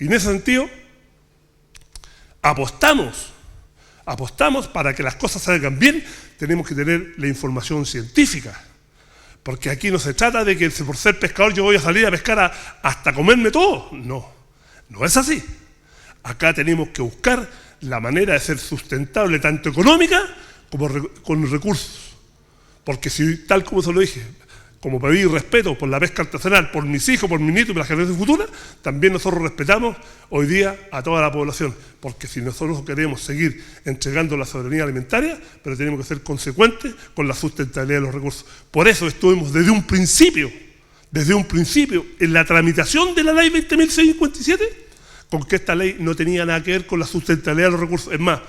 Y en ese sentido, apostamos para que las cosas salgan bien, tenemos que tener la información científica. Porque aquí no se trata de que por ser pescador yo voy a salir a pescar hasta comerme todo. No, no es así. Acá tenemos que buscar la manera de ser sustentable tanto económica como con recursos. Porque si, tal como se lo dije, como pedí respeto por la pesca artesanal, por mis hijos, por mis nietos y por las generaciones futuras, también nosotros respetamos hoy día a toda la población. Porque si nosotros queremos seguir entregando la soberanía alimentaria, pero tenemos que ser consecuentes con la sustentabilidad de los recursos. Por eso estuvimos desde un principio, en la tramitación de la ley 20.657, con que esta ley no tenía nada que ver con la sustentabilidad de los recursos. Es más,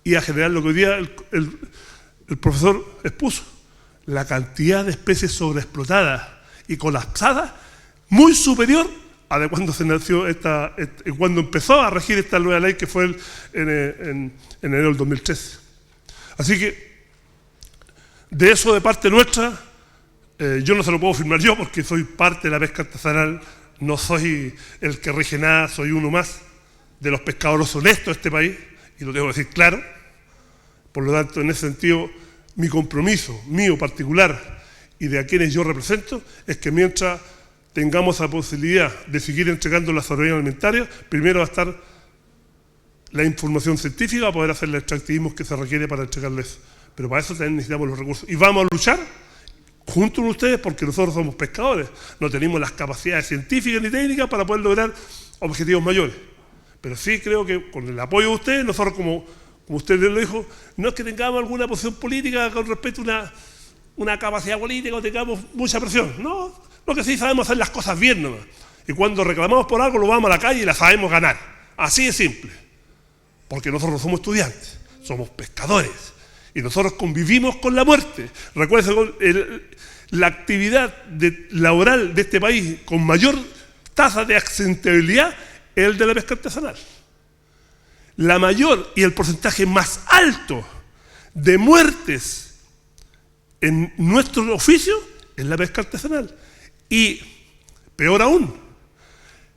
iba a generar lo que hoy día el profesor expuso, la cantidad de especies sobreexplotadas y colapsadas muy superior a de cuando se nació cuando empezó a regir esta nueva ley, que fue en enero del 2013. Así que, de eso de parte nuestra, yo no se lo puedo firmar yo porque soy parte de la pesca artesanal, no soy el que rige nada, soy uno más de los pescadores honestos de este país, y lo tengo que decir claro. Por lo tanto, en ese sentido, mi compromiso, mío particular, y de a quienes yo represento, es que mientras tengamos la posibilidad de seguir entregando la soberanía alimentaria, primero va a estar la información científica para poder hacer el extractivismo que se requiere para entregarles eso. Pero para eso también necesitamos los recursos. Y vamos a luchar junto con ustedes porque nosotros somos pescadores. No tenemos las capacidades científicas ni técnicas para poder lograr objetivos mayores. Pero sí creo que con el apoyo de ustedes, nosotros como usted lo dijo, no es que tengamos alguna posición política con respecto a una capacidad política o tengamos mucha presión. No, lo que sí sabemos hacer las cosas bien nomás. Y cuando reclamamos por algo, lo vamos a la calle y la sabemos ganar. Así de simple. Porque nosotros no somos estudiantes, somos pescadores. Y nosotros convivimos con la muerte. Recuerden, la actividad laboral de este país con mayor tasa de accidentabilidad es el de la pesca artesanal. La mayor y el porcentaje más alto de muertes en nuestro oficio es la pesca artesanal. Y, peor aún,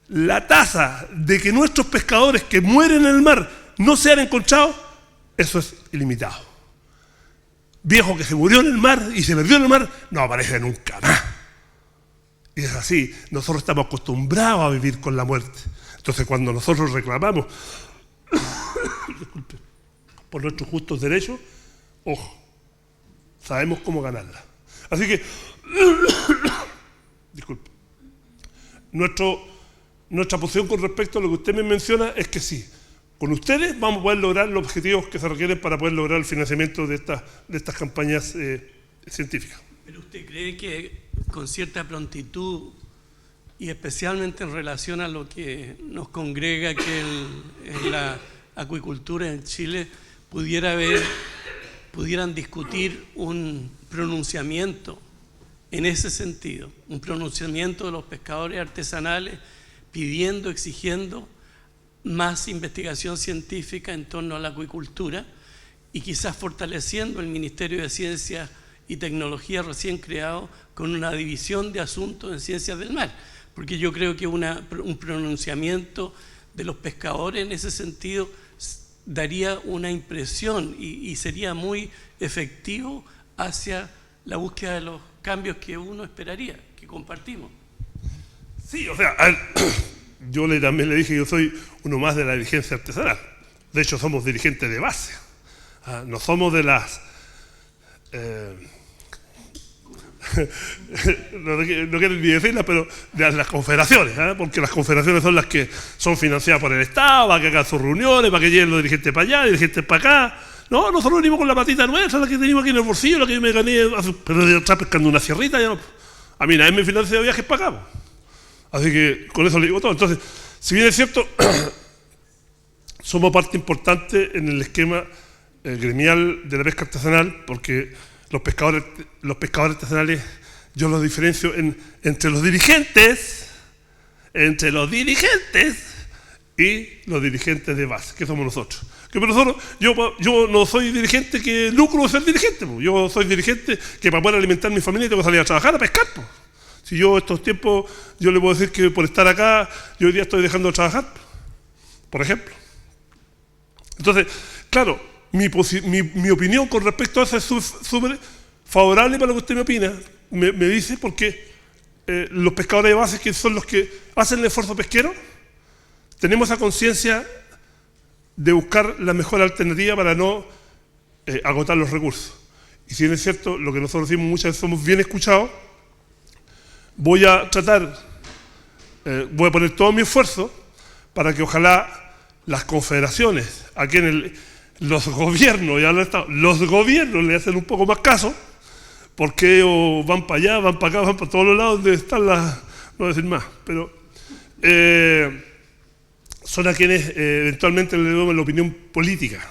la tasa de que nuestros pescadores que mueren en el mar no sean encontrados, eso es ilimitado. Viejo que se murió en el mar y se perdió en el mar, no aparece nunca más. Y es así, nosotros estamos acostumbrados a vivir con la muerte. Entonces, cuando nosotros reclamamos por nuestros justos derechos, ojo, sabemos cómo ganarla. Así que, disculpe, nuestra posición con respecto a lo que usted me menciona es que sí, con ustedes vamos a poder lograr los objetivos que se requieren para poder lograr el financiamiento de estas campañas científicas. ¿Pero usted cree que con cierta prontitud, y especialmente en relación a lo que nos congrega, que es la acuicultura en Chile, pudieran discutir un pronunciamiento en ese sentido, un pronunciamiento de los pescadores artesanales pidiendo, exigiendo más investigación científica en torno a la acuicultura y quizás fortaleciendo el Ministerio de Ciencia y Tecnología recién creado con una división de asuntos en ciencias del mar? Porque yo creo que un pronunciamiento de los pescadores en ese sentido daría una impresión y sería muy efectivo hacia la búsqueda de los cambios que uno esperaría, que compartimos. Sí, o sea, yo también le dije que yo soy uno más de la dirigencia artesanal. De hecho, somos dirigentes de base. No somos de las... no quiero ni decirlas, pero de las confederaciones, porque las confederaciones son las que son financiadas por el Estado, para que hagan sus reuniones, para que lleguen los dirigentes para allá, dirigentes para acá. No, nosotros venimos con la patita nuestra, la que tenemos aquí en el bolsillo, la que yo me gané, pero de estar pescando una sierrita, ya no. A mí nadie me financia viajes para acá. Así que con eso le digo todo. Entonces, si bien es cierto, somos parte importante en el esquema gremial de la pesca artesanal, porque los pescadores artesanales yo los diferencio entre los dirigentes y los dirigentes de base, que somos nosotros. Que nosotros, yo no soy dirigente que lucro de ser dirigente, po. Yo soy dirigente que para poder alimentar a mi familia tengo que salir a trabajar, a pescar. Po. Si yo estos tiempos, yo le puedo decir que por estar acá, yo hoy día estoy dejando de trabajar, por ejemplo. Entonces, claro, mi opinión con respecto a eso es súper favorable para lo que usted me opina. Me dice porque los pescadores de base, que son los que hacen el esfuerzo pesquero, tenemos esa conciencia de buscar la mejor alternativa para no agotar los recursos. Y si bien es cierto, lo que nosotros decimos muchas veces somos bien escuchados, voy a poner todo mi esfuerzo para que ojalá las confederaciones, aquí los gobiernos, los gobiernos le hacen un poco más caso, porque ellos van para allá, van para acá, van para todos los lados donde están no voy a decir más, pero son a quienes eventualmente le doy la opinión política.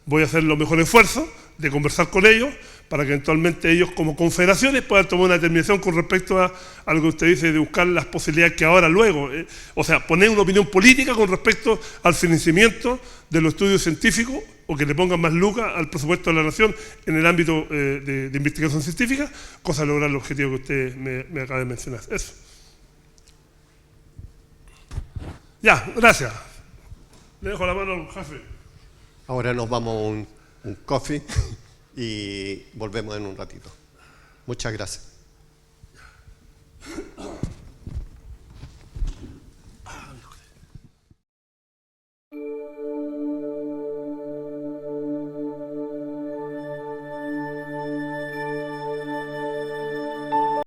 Voy a hacer los mejores esfuerzos de conversar con ellos para que eventualmente ellos como confederaciones puedan tomar una determinación con respecto a lo que usted dice de buscar las posibilidades que ahora luego, o sea, poner una opinión política con respecto al financiamiento de los estudios científicos o que le pongan más lucas al presupuesto de la nación en el ámbito de investigación científica, cosa de lograr el objetivo que usted me acaba de mencionar. Eso. Ya, gracias. Le dejo la mano al jefe. Ahora nos vamos a un coffee y volvemos en un ratito. Muchas gracias.